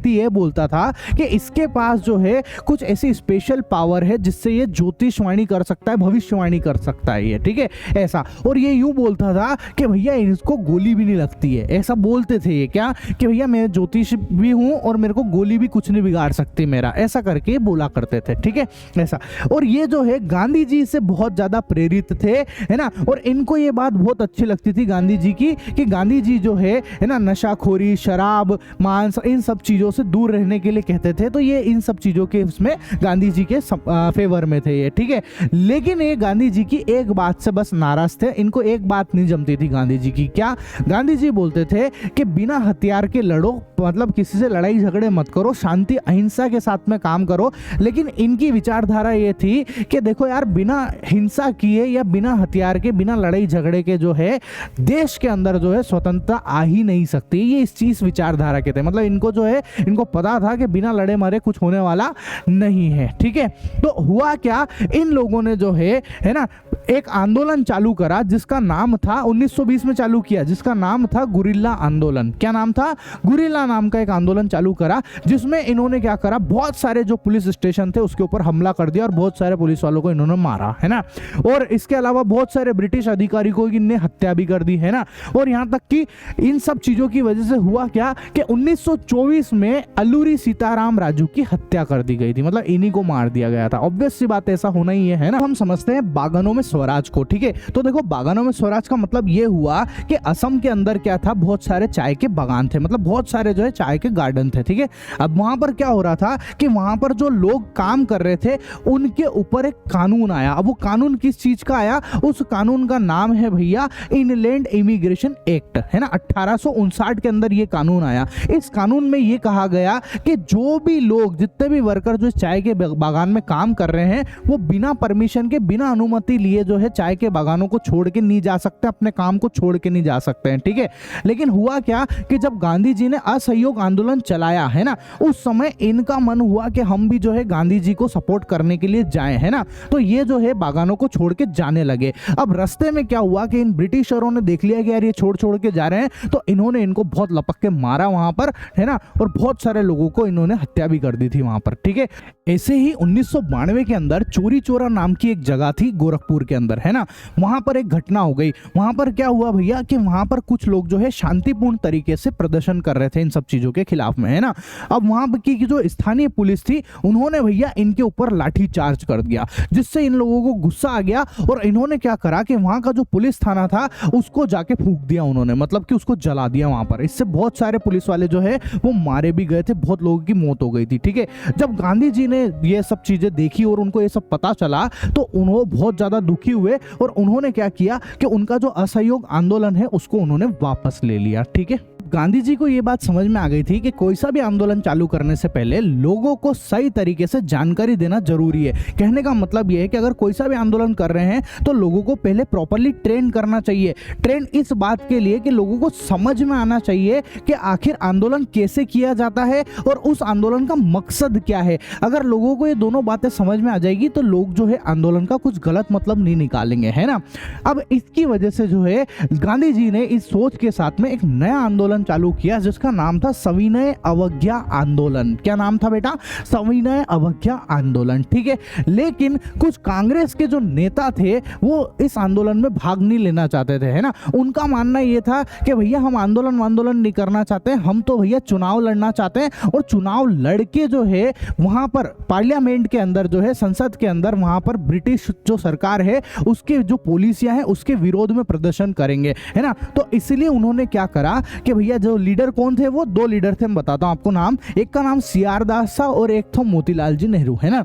ये बोलता था कि इसके पास जो है कुछ ऐसी स्पेशल पावर है जिससे ये ज्योतिषवाणी कर सकता है, भविष्यवाणी कर सकता है ये। ठीक है, ऐसा। और ये यूं बोलता था कि भैया इसको गोली भी नहीं लगती है, ऐसा बोलते थे ये, क्या कि भैया मैं ज्योतिष भी हूं और मेरे को गोली भी कुछ नहीं बिगाड़ सकती मेरा, ऐसा करके बोला करते थे। ठीक है, ऐसा। और ये जो है गांधी जी से बहुत ज्यादा प्रेरित थे, है ना। और इनको ये बात बहुत अच्छी लगती थी गांधी जी की कि गांधी जी जो है ना नशाखोरी, शराब, मांस, इन सब चीजों से दूर रहने के लिए कहते थे। तो ये इन सब चीजों के उसमें गांधी जी के फेवर में थे ये। ठीक है, लेकिन ये गांधी जी की एक बात से बस नाराज थे, इनको एक बात नहीं जमती थी गांधी जी की। क्या? गांधी जी बोलते थे कि बिना हथियार के लड़ो, मतलब किसी से लड़ाई झगड़े मत करो, शांति अहिंसा के साथ में काम करो। लेकिन इनकी विचारधारा ये थी कि देखो यार, बिना हिंसा किए या बिना हथियार के, बिना लड़ाई झगड़े के जो है देश के अंदर जो है स्वतंत्रता आ ही नहीं सकती। ये इस चीज विचारधारा के थे, मतलब इनको जो है, इनको पता था कि बिना लड़े मरे कुछ होने वाला नहीं है। ठीक है, तो हुआ क्या, इन लोगों ने जो है ना एक आंदोलन चालू करा जिसका नाम था, 1920 में चालू किया, जिसका नाम था गुरिल्ला आंदोलन। क्या नाम था? गुरिल्ला नाम का एक आंदोलन चालू करा जिसमें इन्होंने क्या करा, बहुत सारे जो पुलिस स्टेशन थे उसके ऊपर हमला कर दिया और बहुत सारे पुलिस वालों को इन्होंने मारा, है ना। और इसके अलावा बहुत सारे ब्रिटिश अधिकारी को इनने हत्या भी कर दी, है ना। और यहां तक कि इन सब चीजों की वजह से हुआ क्या कि 1924 में अल्लूरी सीताराम राजू की हत्या कर दी गई थी, मतलब इन्हीं को मार दिया गया था। ऑब्वियस सी बात ऐसा होना ही है ना। हम समझते हैं बागानों में स्वराज को। ठीक है, तो देखो बागानों में स्वराज का मतलब ये हुआ कि असम के अंदर क्या था, बहुत सारे चाय के बागान थे, मतलब बहुत सारे जो है चाय के गार्डन थे। ठीक है, अब वहां पर क्या हो रहा था कि वहां पर जो लोग काम कर रहे थे उनके ऊपर एक कानून आया। अब वो कानून किस चीज का आया? उस कानून का नाम है भैया इनलैंड इमिग्रेशन एक्ट, है ना। 1859 के अंदर ये कानून आया। इस कानून में ये कहा गया कि जो भी लोग, जितने भी वर्कर जो चाय के बागान में काम कर रहे हैं, वो बिना परमिशन के, बिना अनुमति लिए जो है चाय के बागानों को छोड़ के नहीं जा सकते, अपने काम को छोड़ के नहीं जा सकते हैं। ठीक है, लेकिन हुआ क्या कि जब गांधी जी ने असहयोग आंदोलन चलाया, है ना, उस समय इनका मन हुआ कि हम भी जो है गांधी जी को सपोर्ट करने के लिए जाएं, है ना। तो ये जो है बागानों को छोड़ के जाने लगे। अब रास्ते में क्या हुआ कि इन ब्रिटिशरों ने देख लिया कि यार ये छोड़ के जा रहे हैं, तो इन्होंने इनको बहुत लपक के मारा वहां पर, है ना। और बहुत सारे लोगों को इन्होंने हत्या भी कर दी थी वहां पर। ठीक है, ऐसे ही 1992 के अंदर चोरी चोरा नाम की एक जगह थी गोरखपुर के अंदर, है ना। वहां पर एक घटना हो गई। वहां पर क्या हुआ भैया कि वहां पर कुछ लोग जो है शांतिपूर्ण तरीके से प्रदर्शन कर रहे थे इन सब चीजों के खिलाफ में, है ना। अब वहां की जो स्थानीय पुलिस थी उन्होंने भैया इनके ऊपर लाठी चार्ज कर दिया, जिससे इन लोगों को गुस्सा आ गया और इन्होंने क्या करा कि वहां का जो पुलिस थाना था उसको जाके फूंक दिया उन्होंने, मतलब कि उसको जला दिया वहां पर। इससे बहुत सारे पुलिस वाले जो है वो मारे भी गए थे, बहुत लोगों की मौत हो गई थी। ठीक है, जब गांधी जी ने ये सब चीजें देखी और उनको ये सब पता चला तो उन्होंने बहुत ज्यादा दुखी हुए और उन्होंने क्या किया कि उनका जो असहयोग आंदोलन है उसको उन्होंने वापस ले लिया। ठीक है, गांधी जी को ये बात समझ में आ गई थी कि कोई सा भी आंदोलन चालू करने से पहले लोगों को सही तरीके से जानकारी देना जरूरी है। कहने का मतलब ये है कि अगर कोई सा भी आंदोलन कर रहे हैं तो लोगों को पहले प्रॉपर्ली ट्रेन करना चाहिए। ट्रेन इस बात के लिए कि लोगों को समझ में आना चाहिए कि आखिर आंदोलन कैसे किया जाता है और उस आंदोलन का मकसद क्या है। अगर लोगों को ये दोनों बातें समझ में आ जाएगी तो लोग जो है आंदोलन का कुछ गलत मतलब नहीं निकालेंगे, है ना। अब इसकी वजह से जो है गांधी जी ने इस सोच के साथ में एक नया आंदोलन चालू किया जिसका नाम था सविनय अवज्ञा आंदोलन। क्या नाम था बेटा? सविनय अवज्ञा आंदोलन। ठीक है, लेकिन कुछ कांग्रेस के जो नेता थे वो इस आंदोलन में भाग नहीं लेना चाहते थे, है ना। उनका मानना ये था कि भैया हम आंदोलन नहीं करना चाहते, हम तो भैया चुनाव लड़ना चाहते हैं और चुनाव लड़के जो है वहां पर पार्लियामेंट के अंदर जो है, संसद के अंदर वहां पर ब्रिटिश जो सरकार है उसके जो पॉलिसियां हैं उसके विरोध में प्रदर्शन करेंगे, है ना। तो इसलिए उन्होंने क्या करा कि भैया जो लीडर कौन थे, वो दो लीडर थे, मैं बताता हूं आपको नाम। एक का नाम सीआर दास था और एक था मोतीलाल जी नेहरू, है ना।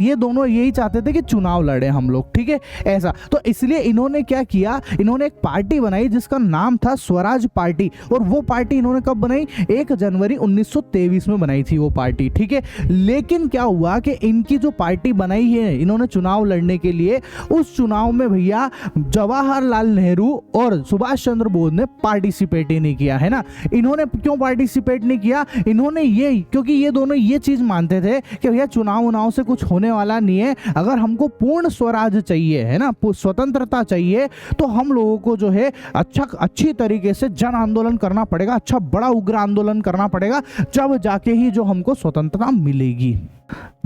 ये दोनों यही चाहते थे कि चुनाव लड़े हम लोग, ठीक है, ऐसा। तो इसलिए इन्होंने क्या किया, इन्होंने एक पार्टी बनाई जिसका नाम था स्वराज पार्टी। और वो पार्टी इन्होंने कब बनाई? 1 जनवरी 1923 में बनाई थी वो पार्टी, ठीक है। लेकिन क्या हुआ कि इनकी जो पार्टी बनाई है इन्होंने चुनाव लड़ने के लिए, उस चुनाव में भैया जवाहरलाल नेहरू और सुभाष चंद्र बोस ने पार्टिसिपेट ही नहीं किया, है ना। ना। इन्होंने क्यों पार्टिसिपेट नहीं किया? इन्होंने ये, क्योंकि ये दोनों ये चीज मानते थे कि भैया चुनाव से कुछ होने वाला नहीं है, अगर हमको पूर्ण स्वराज चाहिए, है ना, स्वतंत्रता चाहिए, तो हम लोगों को जो है अच्छी तरीके से जन आंदोलन करना पड़ेगा, अच्छा बड़ा उग्र आंदोलन करना पड़ेगा, जब जाके ही जो हमको स्वतंत्रता मिलेगी।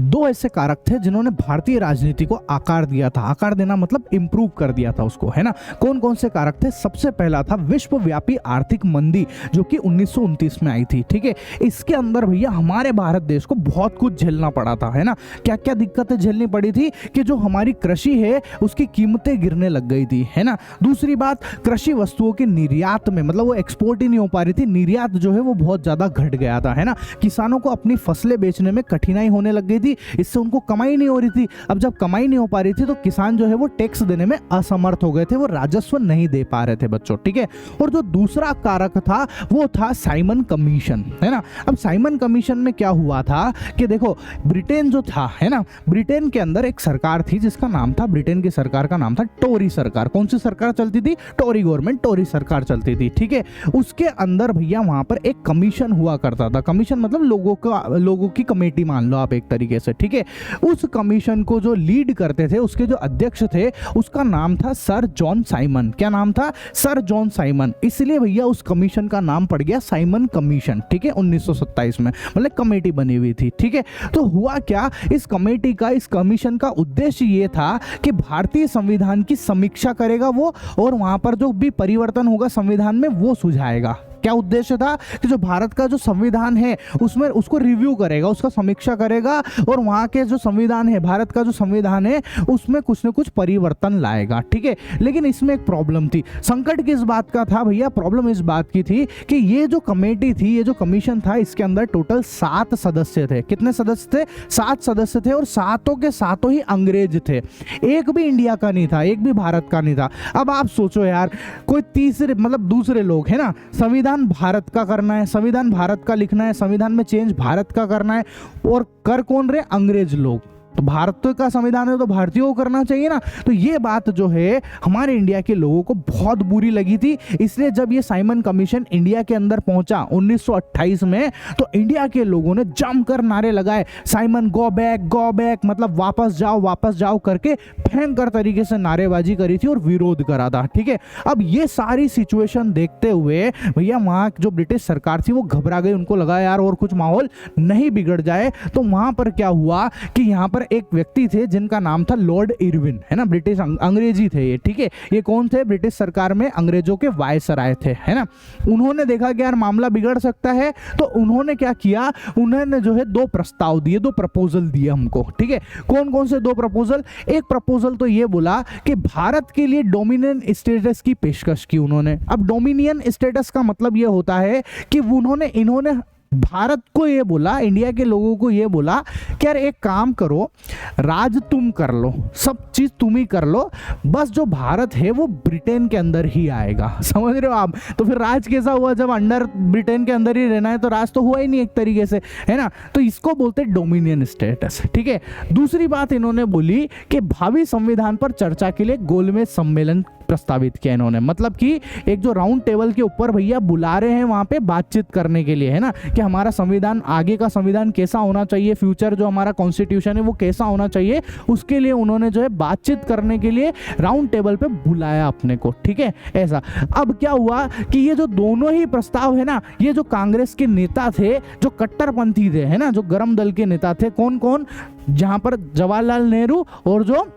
दो ऐसे कारक थे जिन्होंने भारतीय राजनीति को आकार दिया था। आकार देना मतलब इंप्रूव कर दिया था उसको, है ना। कौन कौन से कारक थे? सबसे पहला था विश्वव्यापी आर्थिक मंदी, जो कि 1929 में आई थी, ठीक है। इसके अंदर भैया हमारे भारत देश को बहुत कुछ झेलना पड़ा था, है ना। क्या क्या दिक्कतें झेलनी पड़ी थी कि जो हमारी कृषि है उसकी कीमतें गिरने लग गई थी, है ना। दूसरी बात, कृषि वस्तुओं के निर्यात में, मतलब वो एक्सपोर्ट ही नहीं हो पा रही थी, निर्यात जो है वो बहुत ज्यादा घट गया था, है ना। किसानों को अपनी फसलें बेचने में कठिनाई होने लग गई थी, इससे उनको कमाई नहीं हो रही थी। अब जब कमाई नहीं हो पा रही थी तो किसान जो है वो टैक्स देने में असमर्थ हो गए थे, वो राजस्व नहीं दे पा रहे थे बच्चों, ठीक है। और जो दूसरा कारक था वो था साइमन कमीशन, है ना। अब साइमन कमीशन में क्या हुआ था कि देखो, ब्रिटेन जो था, है ना, ब्रिटेन के अंदर एक सरकार थी जिसका नाम था, ब्रिटेन की सरकार का नाम था टोरी सरकार। कौन सी सरकार चलती थी? टोरी गवर्नमेंट, टोरी सरकार चलती थी, ठीक है। उसके अंदर भैया वहां पर एक कमीशन हुआ करता था। कमीशन मतलब लोगों की कमेटी मान लो आप एक तरीके से, ठीक है। उस कमीशन को जो लीड करते थे, उसके जो अध्यक्ष थे, उसका नाम था सर जॉन साइमन। क्या नाम था? Sir John Simon. इसलिए भैया उस कमीशन का नाम पड़ गया साइमन कमीशन, ठीक है, 1927 में, मतलब कमेटी बनी हुई थी, ठीक है। तो हुआ क्या, इस कमेटी का, इस कमीशन का उद्देश्य ये था कि भारतीय संविधान की समीक्षा करेगा वो, और वहां पर जो भी परिवर्तन होगा संविधान में वो सुझाएगा। क्या उद्देश्य था? कि जो भारत का जो संविधान है उसमें उसको रिव्यू करेगा, उसका समीक्षा करेगा, और वहां के जो संविधान है, भारत का जो संविधान है, उसमें कुछ न कुछ परिवर्तन लाएगा, ठीक है। लेकिन इसमें एक प्रॉब्लम थी। संकट किस बात का था भैया? प्रॉब्लम इस बात की थी कि ये जो कमेटी थी, ये जो कमीशन था, इसके अंदर टोटल 7 सदस्य थे। कितने सदस्य थे? 7 सदस्य थे, और सातों के सातों ही अंग्रेज थे। एक भी इंडिया का नहीं था, एक भी भारत का नहीं था। अब आप सोचो यार, कोई तीसरे मतलब दूसरे लोग, है ना, संविधान भारत का करना है, संविधान भारत का लिखना है, संविधान में चेंज भारत का करना है, और कर कौन रहे? अंग्रेज लोग। तो भारत का संविधान है तो भारतीयों को करना चाहिए ना। तो ये बात जो है हमारे इंडिया के लोगों को बहुत बुरी लगी थी। इसलिए जब ये साइमन कमीशन इंडिया के अंदर पहुंचा 1928 में, तो इंडिया के लोगों ने जमकर नारे लगाए, साइमन गो बैक, मतलब वापस जाओ करके भयंकर तरीके से नारेबाजी करी थी और विरोध करा था, ठीक है। अब ये सारी सिचुएशन देखते हुए भैया वहां जो ब्रिटिश सरकार थी वो घबरा गई। उनको लगा यार और कुछ माहौल नहीं बिगड़ जाए। तो वहां पर क्या हुआ कि यहाँ पर एक व्यक्ति थे जिनका नाम था लॉर्ड इरविन, है ना, ब्रिटिश अंग्रेजी थे ये, ठीक है। ये कौन थे? ब्रिटिश सरकार में अंग्रेजों के वायसराय थे, है ना। उन्होंने देखा कि यार मामला बिगड़ सकता है, तो उन्होंने क्या किया, उन्होंने जो है 2 प्रस्ताव दिए, 2 प्रपोजल दिए हमको, ठीक है। कौन कौन से 2 प्रपोजल? एक प्रपोजल तो ये बोला कि भारत के लिए डोमिनियन स्टेटस की पेशकश की उन्होंने। अब डोमिनियन स्टेटस का मतलब ये होता है कि इन्होंने भारत को ये बोला, इंडिया के लोगों को ये बोला कि यार एक काम करो, राज तुम कर लो, सब चीज तुम ही कर लो, बस जो भारत है वो ब्रिटेन के अंदर ही आएगा। समझ रहे हो आप? तो फिर राज कैसा हुआ? जब अंडर ब्रिटेन के अंदर ही रहना है तो राज तो हुआ ही नहीं एक तरीके से, है ना। तो इसको बोलते हैं डोमिनियन स्टेटस, ठीक है। दूसरी बात इन्होंने बोली कि भावी संविधान पर चर्चा के लिए गोलमेज सम्मेलन प्रस्तावित किया इन्होंने। मतलब कि एक जो राउंड टेबल के ऊपर भैया बुला रहे हैं वहां पे बातचीत करने के लिए, है ना, कि हमारा संविधान, आगे का संविधान कैसा होना चाहिए, फ्यूचर जो हमारा कॉन्स्टिट्यूशन है वो कैसा होना चाहिए, उसके लिए उन्होंने जो है बातचीत करने के लिए राउंड टेबल पे बुलाया अपने को, ठीक है, ऐसा। अब क्या हुआ कि ये जो दोनों ही प्रस्ताव है ना, ये जो कांग्रेस के नेता थे, जो कट्टरपंथी थे, है ना, जो गरम दल के नेता थे, कौन कौन, जहां पर जवाहरलाल नेहरू और जो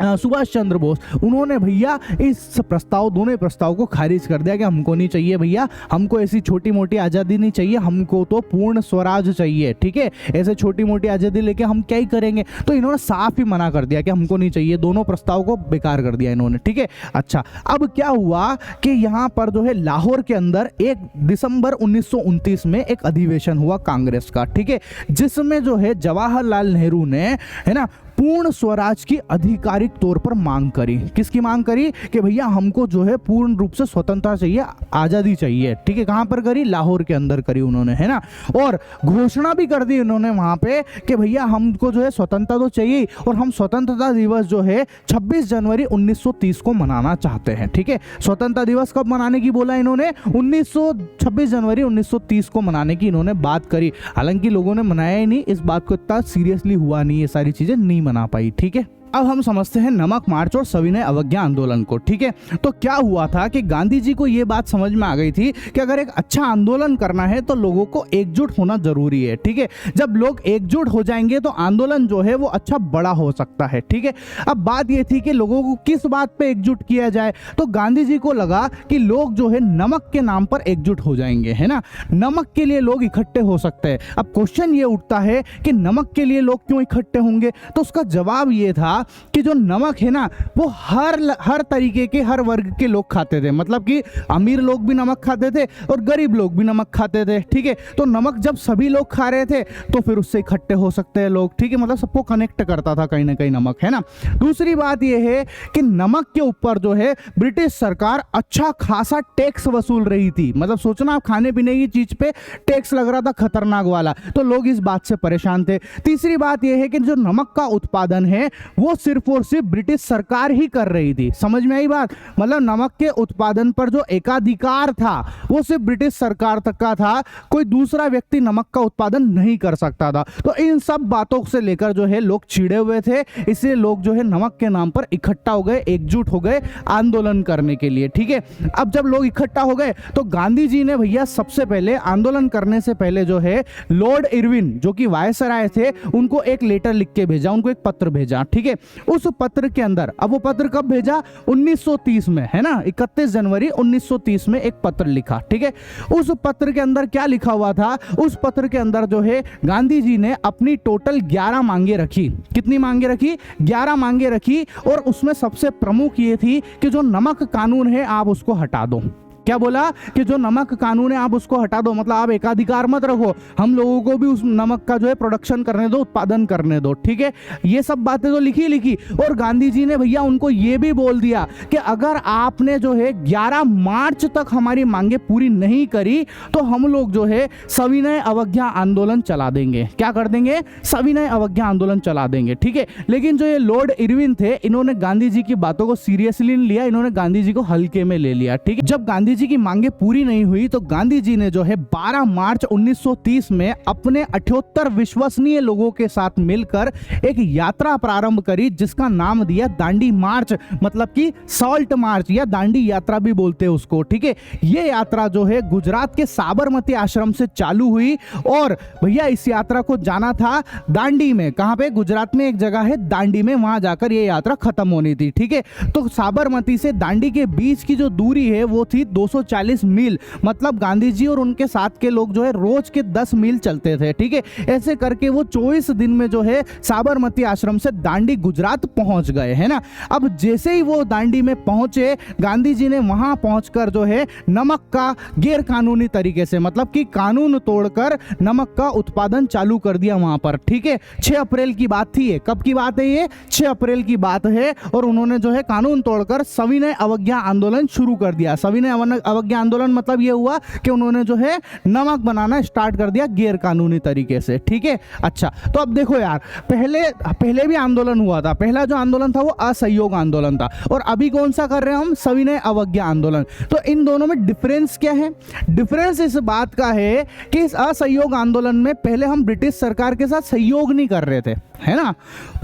सुभाष चंद्र बोस, उन्होंने भैया इस प्रस्ताव, दोनों प्रस्ताव को खारिज कर दिया कि हमको नहीं चाहिए भैया, हमको ऐसी छोटी मोटी आज़ादी नहीं चाहिए, हमको तो पूर्ण स्वराज चाहिए, ठीक है। ऐसे छोटी मोटी आज़ादी लेके हम क्या ही करेंगे? तो इन्होंने साफ ही मना कर दिया कि हमको नहीं चाहिए, दोनों प्रस्ताव को बेकार कर दिया इन्होंने, ठीक है। अच्छा, अब क्या हुआ कि यहाँ पर जो है लाहौर के अंदर 1 दिसंबर 1929 में एक अधिवेशन हुआ कांग्रेस का, ठीक है, जिसमें जो है जवाहरलाल नेहरू ने, है ना, पूर्ण स्वराज की आधिकारिक तौर पर मांग करी। किसकी मांग करी? कि भैया हमको जो है पूर्ण रूप से स्वतंत्रता चाहिए, आजादी चाहिए। ठीक है, कहां पर करी? लाहौर के अंदर करी उन्होंने, है ना। और घोषणा भी कर दी उन्होंने वहां पे कि भैया हमको जो है स्वतंत्रता तो चाहिए और हम स्वतंत्रता दिवस जो है 26 जनवरी 1930 को मनाना चाहते हैं। ठीक है, स्वतंत्रता दिवस कब मनाने की बोला इन्होंने? 26 जनवरी 1930 को मनाने की इन्होंने बात करी। हालांकि लोगों ने मनाया ही नहीं, इस बात को इतना सीरियसली हुआ नहीं, ये सारी चीजें नहीं मना पाई। ठीक है, अब हम समझते हैं नमक मार्च और सविनय अवज्ञा आंदोलन को। ठीक है, तो क्या हुआ था कि गांधी जी को यह बात समझ में आ गई थी कि अगर एक अच्छा आंदोलन करना है तो लोगों को एकजुट होना जरूरी है। ठीक है, जब लोग एकजुट हो जाएंगे तो आंदोलन जो है वो अच्छा बड़ा हो सकता है। ठीक है, अब बात यह थी कि लोगों को किस बात पे एकजुट किया जाए, तो गांधी जी को लगा कि लोग जो है नमक के नाम पर एकजुट हो जाएंगे, है ना। नमक के लिए लोग इकट्ठे हो सकते हैं। अब क्वेश्चन ये उठता है कि नमक के लिए लोग क्यों इकट्ठे होंगे? तो उसका जवाब ये था कि जो नमक है ना वो हर तरीके के, हर वर्ग के लोग खाते थे। मतलब कि अमीर लोग भी नमक खाते थे और गरीब लोग भी नमक खाते थे। ठीक है, तो नमक जब सभी लोग खा रहे थे तो फिर उससे इकट्ठे हो सकते हैं लोग। ठीक है, मतलब सबको कनेक्ट करता था कहीं ना कहीं नमक, है ना। दूसरी बात यह है कि नमक के ऊपर जो है ब्रिटिश सरकार अच्छा खासा टैक्स वसूल रही थी। मतलब सोचना, आप खाने पीने की चीज पे टैक्स लग रहा था खतरनाक वाला, तो लोग इस बात से परेशान थे। तीसरी बात यह है कि जो नमक का उत्पादन है वो सिर्फ और सिर्फ ब्रिटिश सरकार ही कर रही थी। समझ में आई बात? मतलब नमक के उत्पादन पर जो एकाधिकार था वो सिर्फ ब्रिटिश सरकार तक का था, कोई दूसरा व्यक्ति नमक का उत्पादन नहीं कर सकता था। तो इन सब बातों से लेकर जो है लोग चिढ़े हुए थे, इसलिए लोग जो है नमक के नाम पर इकट्ठा हो गए, एकजुट हो गए आंदोलन करने के लिए। ठीक है, अब जब लोग इकट्ठा हो गए तो गांधी जी ने भैया सबसे पहले आंदोलन करने से पहले जो है लॉर्ड इरविन, जो कि वायसराय थे, उनको एक लेटर लिख के भेजा, उनको एक पत्र भेजा। ठीक है, उस पत्र के अंदर, अब वो पत्र कब भेजा? 1930 में, है ना, 31 जनवरी 1930 में एक पत्र लिखा। ठीक है, उस पत्र के अंदर क्या लिखा हुआ था? उस पत्र के अंदर जो है गांधी जी ने अपनी टोटल 11 मांगे रखी। कितनी मांगे रखी? 11 मांगे रखी। और उसमें सबसे प्रमुख ये थी कि जो नमक कानून है आप उसको हटा दो। क्या बोला? कि जो नमक कानून है आप उसको हटा दो, मतलब आप एकाधिकार मत रखो, हम लोगों को भी उस नमक का जो है प्रोडक्शन करने दो, उत्पादन करने दो। ठीक है, ये सब बातें तो लिखी। और गांधी जी ने भैया उनको ये भी बोल दिया कि अगर आपने जो है 11 मार्च तक हमारी मांगे पूरी नहीं करी तो हम लोग जो है सविनय अवज्ञा आंदोलन चला देंगे। क्या कर देंगे? सविनय अवज्ञा आंदोलन चला देंगे। ठीक है, लेकिन जो ये लॉर्ड इरविन थे, इन्होंने गांधी जी की बातों को सीरियसली नहीं लिया, इन्होंने गांधी जी को हल्के में ले लिया। ठीक है, जब गांधी जी की मांगे पूरी नहीं हुई तो गांधी जी ने जो है 12 मार्च 1930 में अपने 78 विश्वसनीय लोगों के साथ मिलकर एक यात्रा प्रारंभ करी जिसका नाम दिया दांडी मार्च, मतलब कि सॉल्ट मार्च या दांडी यात्रा भी बोलते हैं उसको। ठीक है, ये यात्रा जो है गुजरात के साबरमती आश्रम से चालू हुई और भैया इस यात्रा को जाना था दांडी में। कहां पे? गुजरात में एक जगह है दांडी में, वहां जाकर ये यात्रा खत्म होनी थी। ठीक है, तो साबरमती से दांडी के बीच की जो दूरी है वो थी 240 मील। मतलब गांधी जी और उनके साथ के लोग जो है रोज के 10 मील चलते थे। ठीक है, ऐसे करके वो 24 दिन में जो है साबरमती आश्रम से दांडी गुजरात पहुंच गए, है ना। अब जैसे ही वो दांडी में पहुंचे, गांधी जी ने वहां पहुंचकर जो है नमक का गैर कानूनी तरीके से, मतलब कि कानून तोड़कर नमक का उत्पादन चालू कर दिया वहां पर। ठीक है, 6 अप्रैल की बात थी ये। कब की बात है ये? 6 अप्रैल की बात है। और उन्होंने जो है कानून तोड़कर सविनय अवज्ञा आंदोलन शुरू कर दिया। सविनय अवज्ञा आंदोलन मतलब ये हुआ कि उन्होंने जो है नमक बनाना स्टार्ट कर दिया गैर कानूनी तरीके से। ठीक है, अच्छा, तो अब देखो यार, पहले भी आंदोलन हुआ था। पहला जो आंदोलन था वो असहयोग आंदोलन था और अभी कौन सा कर रहे हैं हम? सविनय अवज्ञा आंदोलन। तो इन दोनों में डिफरेंस क्या है? डिफरेंस इस बात का है कि इस असहयोग आंदोलन में पहले हम ब्रिटिश सरकार के साथ सहयोग नहीं कर रहे थे, है ना।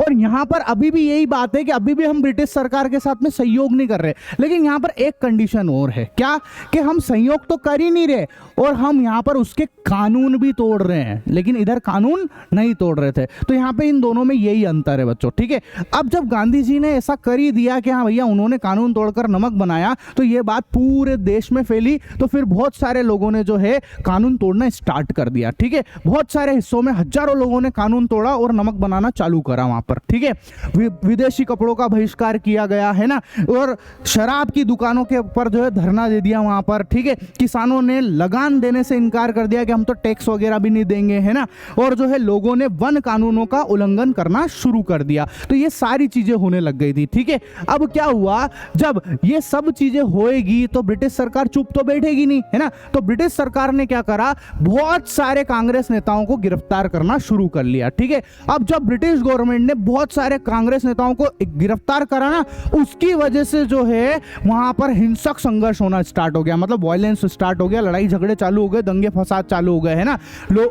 और यहां पर अभी भी यही बात है कि अभी भी हम ब्रिटिश सरकार के साथ में सहयोग नहीं कर रहे, लेकिन यहां पर एक कंडीशन और है। क्या? कि हम सहयोग तो कर ही नहीं रहे और हम यहां पर उसके कानून भी तोड़ रहे हैं, लेकिन इधर कानून नहीं तोड़ रहे थे। तो यहां पे इन दोनों में यही अंतर है बच्चों। ठीक है, अब जब गांधी जी ने ऐसा कर ही दिया कि हाँ भैया उन्होंने कानून तोड़कर नमक बनाया, तो ये बात पूरे देश में फैली। तो फिर बहुत सारे लोगों ने जो है कानून तोड़ना स्टार्ट कर दिया। ठीक है, बहुत सारे हिस्सों में हजारों लोगों ने कानून तोड़ा और नमक बनाना चालू करा वहां पर। ठीक है, विदेशी कपड़ों का बहिष्कार किया गया, है ना, और शराब की दुकानों के ऊपर जो है धरना दे दिया वहां पर, ठीक है। किसानों ने लगान देने से इनकार कर दिया कि हम तो टैक्स वगैरह भी नहीं देंगे, है ना। और जो है लोगों ने वन कानूनों का उल्लंघन करना शुरू कर दिया। तो ये सारी चीजें होने लग गई थी, ठीक है। अब क्या हुआ, जब ये सब चीजें होएगी तो ब्रिटिश सरकार चुप तो बैठेगी नहीं, है ना। तो ब्रिटिश सरकार ने क्या करा, बहुत सारे कांग्रेस नेताओं को गिरफ्तार करना शुरू कर लिया, ठीक है। अब जब ब्रिटिश गवर्नमेंट ने बहुत सारे कांग्रेस नेताओं को गिरफ्तार करा ना, उसकी वजह से जो है वहां पर हिंसक संघर्ष होना स्टार्ट हो गया, मतलब वायलेंस स्टार्ट हो गया, लड़ाई झगड़े चालू हो गए, दंगे फसाद चालू हो गए, है ना।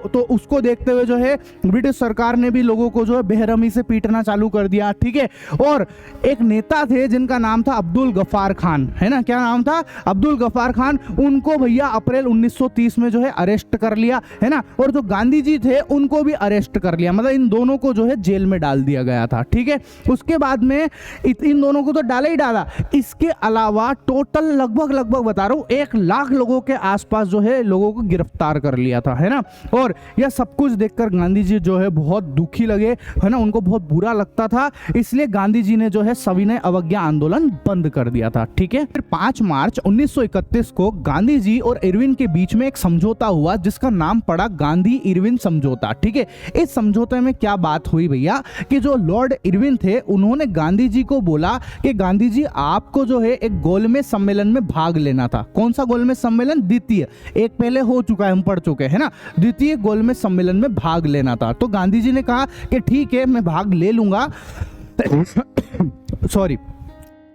तो उसको देखते हुए जो है ब्रिटिश सरकार ने भी लोगों को जो है बेरहमी से पीटना चालू कर दिया, ठीक है। और एक नेता थे जिनका नाम था अब्दुल गफ्फार खान, है ना। क्या नाम था, अब्दुल गफ्फार खान। उनको भैया अप्रैल 1930 में जो है अरेस्ट कर लिया, है ना। और जो गांधी जी थे उनको भी अरेस्ट कर लिया, मतलब इन दोनों को जो है जेल में डाल दिया गया था, ठीक है। उसके बाद में इन दोनों को तो डाला ही डाला, इसके अलावा टोटल लगभग बता रहा हूं 1 लाख लोगों के आसपास जो है लोगों को गिरफ्तार कर लिया था, है ना। और यह सब कुछ देखकर गांधी जी जो है बहुत दुखी लगे, है ना, उनको बहुत बुरा लगता था। इसलिए गांधी जी ने जो है सविनय अवज्ञा आंदोलन बंद कर दिया था, ठीक है। फिर 5 मार्च 1931 को गांधी जी और इरविन के बीच में एक समझौता हुआ जिसका नाम पड़ा गांधी इरविन समझौता, ठीक है। इस समझौते में क्या बात हुई भैया, कि जो लॉर्ड इरविन थे उन्होंने गांधी जी को बोला कि गांधी जी आपको जो है एक गोलमेज सम्मेलन में भाग लेना था। कौन सा गोलमेज सम्मेलन, द्वितीय, एक पहले हो चुका है, हम पढ़ चुके हैं ना, द्वितीय गोलमेज सम्मेलन में भाग लेना था। तो गांधी जी ने कहा कि ठीक है मैं भाग ले लूंगा सॉरी,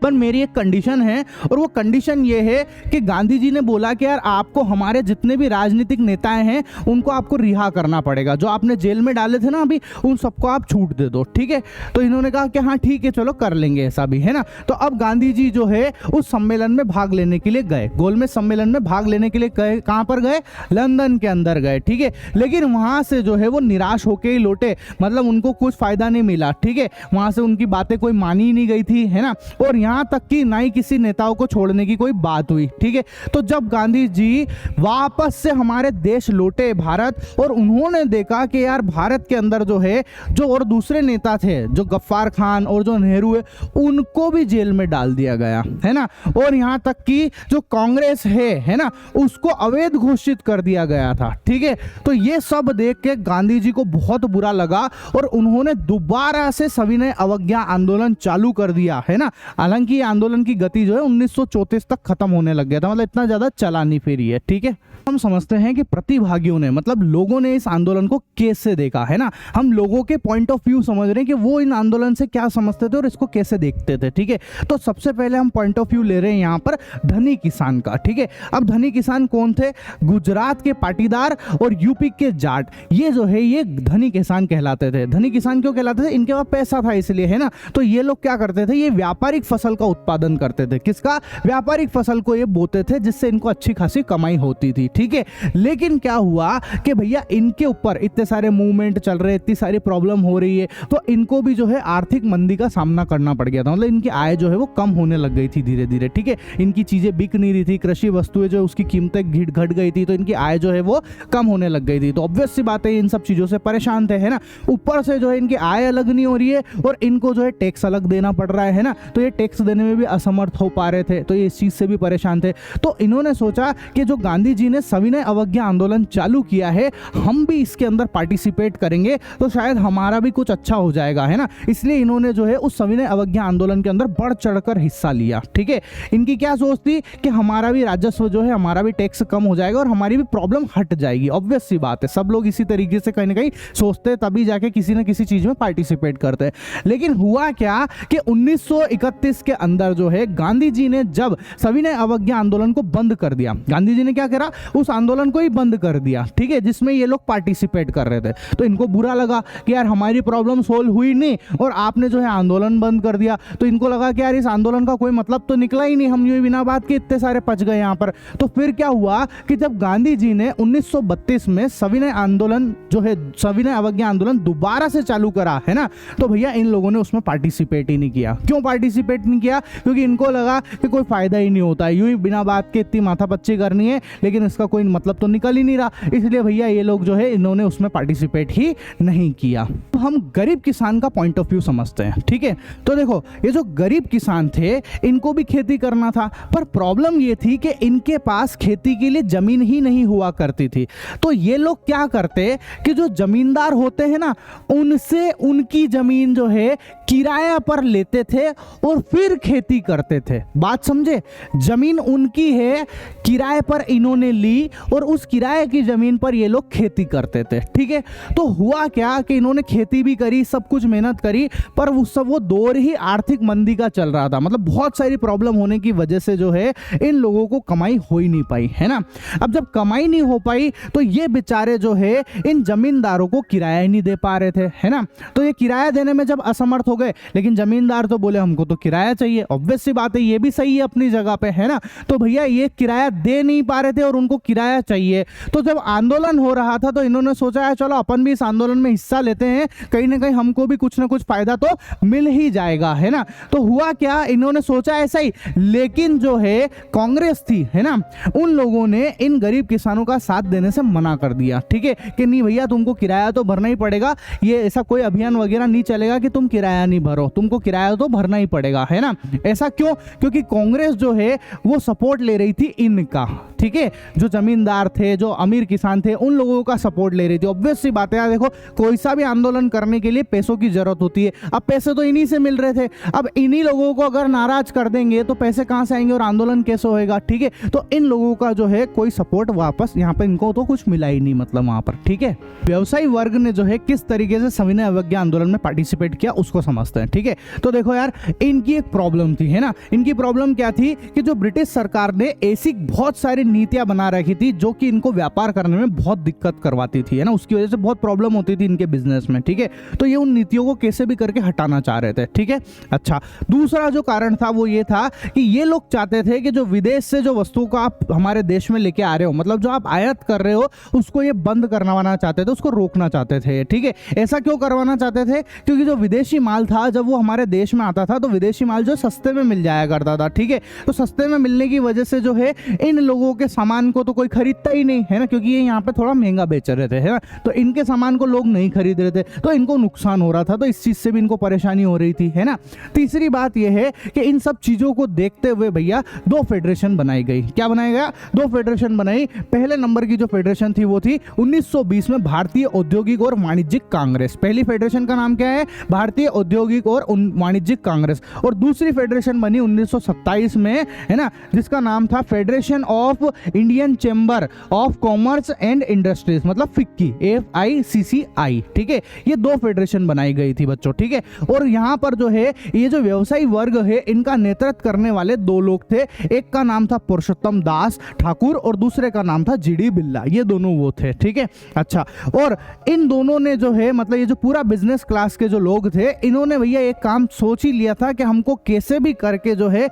पर मेरी एक कंडीशन है, और वो कंडीशन ये है कि गांधी जी ने बोला कि यार आपको हमारे जितने भी राजनीतिक नेताएं हैं उनको आपको रिहा करना पड़ेगा, जो आपने जेल में डाले थे ना अभी, उन सबको आप छूट दे दो, ठीक है। तो इन्होंने कहा कि हाँ ठीक है चलो कर लेंगे ऐसा भी, है ना। तो अब गांधी जी जो है उस सम्मेलन में भाग लेने के लिए गए, गोलमेज सम्मेलन में भाग लेने के लिए गए। कहाँ पर गए, लंदन के अंदर गए, ठीक है। लेकिन वहां से जो है वो निराश होके ही लौटे, मतलब उनको कुछ फायदा नहीं मिला, ठीक है। वहां से उनकी बातें कोई मानी ही नहीं गई थी, है ना। और यहाँ तक कि ना ही किसी नेताओं को छोड़ने की कोई बात हुई, ठीक है। तो जब गांधी जी वापस से हमारे देश लौटे भारत, और उन्होंने देखा कि यार भारत के अंदर जो है जो और दूसरे नेता थे, जो गफ्फार खान और जो नेहरू है, उनको भी जेल में डाल दिया गया, है ना। और यहाँ तक कि जो कांग्रेस है ना, उसको अवैध घोषित कर दिया गया था, ठीक है। तो ये सब देख के गांधी जी को बहुत बुरा लगा और उन्होंने दोबारा से सविनय अवज्ञा आंदोलन चालू कर दिया, है ना। हालांकि आंदोलन की गति जो है 1934 तक खत्म होने लग गया था, मतलब इतना ज्यादा चला नहीं फिर ये, ठीक है। हम समझते हैं कि प्रतिभागियों ने, मतलब लोगों ने इस आंदोलन को कैसे देखा, है ना। हम लोगों के पॉइंट ऑफ व्यू समझ रहे हैं कि वो इन आंदोलन से क्या समझते थे और इसको कैसे देखते थे, ठीक है। तो सबसे पहले हम पॉइंट ऑफ व्यू ले रहे हैं यहाँ पर धनी किसान का, ठीक है। अब धनी किसान कौन थे, गुजरात के पाटीदार और यूपी के जाट, ये जो है ये धनी किसान कहलाते थे। धनी किसान क्यों कहलाते थे, इनके पास पैसा था इसलिए, है ना। तो ये लोग क्या करते थे, ये व्यापारिक फसल का उत्पादन करते थे। किसका, व्यापारिक फसल को ये बोते थे, जिससे इनको अच्छी खासी कमाई होती थी, ठीक है। लेकिन क्या हुआ कि भैया इनके ऊपर इतने सारे मूवमेंट चल रहे, इतनी सारी प्रॉब्लम हो रही है, तो इनको भी जो है आर्थिक मंदी का सामना करना पड़ गया था। मतलब इनकी आय जो है वो कम होने लग गई थी धीरे धीरे, ठीक है। इनकी चीजें बिक नहीं रही थी, कृषि वस्तुएं जो उसकी कीमतें घट गई थी, तो इनकी आय जो है वो कम होने लग गई थी। तो ऑब्वियस सी बात है इन सब चीजों से परेशान थे, है ना। ऊपर से जो है इनकी आय अलग नहीं हो रही है और इनको जो है टैक्स अलग देना पड़ रहा है ना। तो ये टैक्स देने में भी असमर्थ हो पा रहे थे, तो ये इस चीज से भी परेशान थे। तो इन्होंने सोचा कि जो गांधी जी ने सविनय अवज्ञा आंदोलन चालू किया है, हम भी इसके अंदर पार्टिसिपेट करेंगे तो शायद हमारा भी कुछ अच्छा हो जाएगा, है ना। इसलिए इन्होंने जो है उस सविनय अवज्ञा आंदोलन के अंदर बढ़ चढ़कर हिस्सा लिया, ठीक है। इनकी क्या सोच थी कि हमारा भी राजस्व जो है, हमारा भी टैक्स कम हो जाएगा और हमारी भी प्रॉब्लम हट जाएगी। ऑब्वियस सी बात है, सब लोग इसी तरीके से कहीं ना कहीं सोचते हैं, तभी जाके किसी न किसी चीज में पार्टिसिपेट करते हैं। लेकिन हुआ क्या कि 1931 के अंदर जो है गांधी जी ने जब सविनय अवज्ञा आंदोलन को बंद कर दिया, गांधी जी ने क्या करा, उस आंदोलन को ही बंद कर दिया, ठीक है, जिसमें ये लोग पार्टिसिपेट कर रहे थे। तो इनको बुरा लगा कि यार हमारी प्रॉब्लम सोल्व हुई नहीं और आपने जो है आंदोलन बंद कर दिया। तो इनको लगा कि यार इस आंदोलन का कोई मतलब तो निकला ही नहीं, हम यूं बिना बात के इतने सारे पच गए यहाँ पर। तो फिर क्या हुआ कि जब गांधी जी ने 1932 में सविनय आंदोलन जो है, सविनय अवज्ञा आंदोलन दोबारा से चालू करा, है ना, तो भैया इन लोगों ने उसमें पार्टिसिपेट ही नहीं किया। क्यों पार्टिसिपेट नहीं ज्वाइन किया क्योंकि इनको लगा कि कोई फायदा ही नहीं होता है, यूं ही बिना बात के इतनी माथापच्ची करनी है, लेकिन इसका कोई मतलब तो निकल ही नहीं रहा, इसलिए भैया ये लोग जो है इन्होंने उसमें पार्टिसिपेट ही नहीं किया। तो हम गरीब किसान का पॉइंट ऑफ व्यू समझते हैं, ठीक है। तो देखो ये जो गरीब किसान थे इनको भी खेती करना था, पर प्रॉब्लम ये थी कि इनके पास खेती के लिए जमीन ही नहीं हुआ करती थी। तो ये लोग क्या करते कि जो जमींदार होते हैं ना, उनसे उनकी जमीन जो है किराया पर लेते थे और फिर खेती करते थे। बात समझे, जमीन उनकी है, किराए पर इन्होंने ली और उस किराए की जमीन पर ये लोग खेती करते थे, ठीक है। तो हुआ क्या कि इन्होंने खेती भी करी, सब कुछ मेहनत करी, पर उस सब वो दौर ही आर्थिक मंदी का चल रहा था, मतलब बहुत सारी प्रॉब्लम होने की वजह से जो है इन लोगों को कमाई हो ही नहीं पाई, है ना। अब जब कमाई नहीं हो पाई तो ये बेचारे जो है इन जमींदारों को किराया ही नहीं दे पा रहे थे, है ना। तो ये किराया देने में जब असमर्थ हो गए, लेकिन जमींदार तो बोले हमको तो किराया चाहिए, ऑब्वियस सी बात है, ये भी सही है अपनी जगह पे, है ना। तो भैया ये किराया दे नहीं पा रहे थे और उनको किराया चाहिए। तो जब आंदोलन हो रहा था तो इन्होंने सोचा है चलो अपन भी इस आंदोलन में हिस्सा लेते हैं, कहीं ना कहीं हमको भी कुछ ना कुछ फायदा तो मिल ही जाएगा, है ना। तो हुआ क्या, इन्होंने सोचा ऐसा ही, लेकिन जो है कांग्रेस थी, है ना, उन लोगों ने इन गरीब किसानों का साथ देने से मना कर दिया, ठीक है, कि नहीं भैया तुमको किराया तो भरना ही पड़ेगा, ये ऐसा कोई अभियान वगैरह नहीं चलेगा कि तुम किराया नहीं भरो, तुमको किराया तो भरना ही पड़ेगा, है ना। ऐसा क्यों, क्योंकि कांग्रेस जो है वो सपोर्ट ले रही थी इनका, ठीक है, जो जमींदार थे, जो अमीर किसान थे, उन लोगों का सपोर्ट ले रही थी। ऑब्वियस सी बात है, देखो कोई सा भी आंदोलन करने के लिए पैसों की जरूरत होती है, अब पैसे तो इन्हीं से मिल रहे थे, अब इन्हीं लोगों को अगर नाराज कर देंगे तो पैसे कहां से आएंगे और आंदोलन कैसे होएगा, ठीक है। तो इन लोगों का जो है कोई सपोर्ट वापस यहाँ पे इनको तो कुछ मिला ही नहीं, मतलब वहां पर, ठीक है। व्यवसायी वर्ग ने जो है किस तरीके से सविनय अवज्ञा आंदोलन में पार्टिसिपेट किया उसको समझते हैं, ठीक है। तो देखो यार, इनकी एक प्रॉब्लम थी, है ना। इनकी प्रॉब्लम क्या थी कि जो ब्रिटिश सरकार ने ऐसी बहुत सारी नीतियां बना रखी थी जो कि इनको व्यापार करने में बहुत दिक्कत करवाती थी, है ना, उसकी वजह से बहुत प्रॉब्लम होती थी इनके बिजनेस में, ठीक है। तो ये उन नीतियों को कैसे भी करके हटाना चाह रहे थे, ठीक है। अच्छा, दूसरा जो कारण था वो ये था कि ये लोग चाहते थे कि जो विदेश से जो वस्तु को आप हमारे देश में लेके आ रहे हो, मतलब जो आप आयात कर रहे हो, उसको ये बंद करवाना चाहते थे, उसको रोकना चाहते थे, ठीक है। ऐसा क्यों करवाना चाहते थे, क्योंकि जो विदेशी माल था जब वो हमारे देश में आता था तो विदेशी माल जो सस्ते में मिल जाया करता था, ठीक है। तो सस्ते में मिलने की वजह से जो है इन लोगों के सामान को तो कोई खरीदता ही नहीं, है ना, क्योंकि ये यहाँ पे थोड़ा महंगा बेच रहे थे, है ना। तो इनके सामान को लोग नहीं खरीद रहे थे, तो इनको नुकसान हो रहा था, तो इस चीज से भी इनको परेशानी हो रही थी, है ना। तीसरी बात यह है कि इन सब चीजों को देखते हुए भैया दो फेडरेशन बनाई गई। क्या बनाया गया, दो फेडरेशन बनाई। पहले नंबर की जो फेडरेशन थी वो थी 1920 में भारतीय औद्योगिक और वाणिज्यिक कांग्रेस। पहली फेडरेशन का नाम क्या है, भारतीय औद्योगिक और वाणिज्यिक कांग्रेस। और दूसरी फेडरेशन बनी 1927 में, है ना, जिसका नाम था federation of Indian chamber of commerce and industries, मतलब फिक्की, FICCI, ठीक है। ये दो फेडरेशन बनाई गई थी बच्चों, ठीक है। और यहाँ पर जो है ये जो व्यवसायी वर्ग है इनका नेतृत्व करने वाले दो लोग थे, एक का नाम था पुरुषोत्तम दास ठाकुर और दूसरे का नाम था GD बिरला, ये दोनों वो थे, ठीक है। अच्छा, और इन दोनों ने जो है, मतलब ये जो पूरा बिजनेस क्लास के जो लोग थे, इन्होंने भैया एक काम सोच ही लिया था कि हमको कैसे भी करके जो है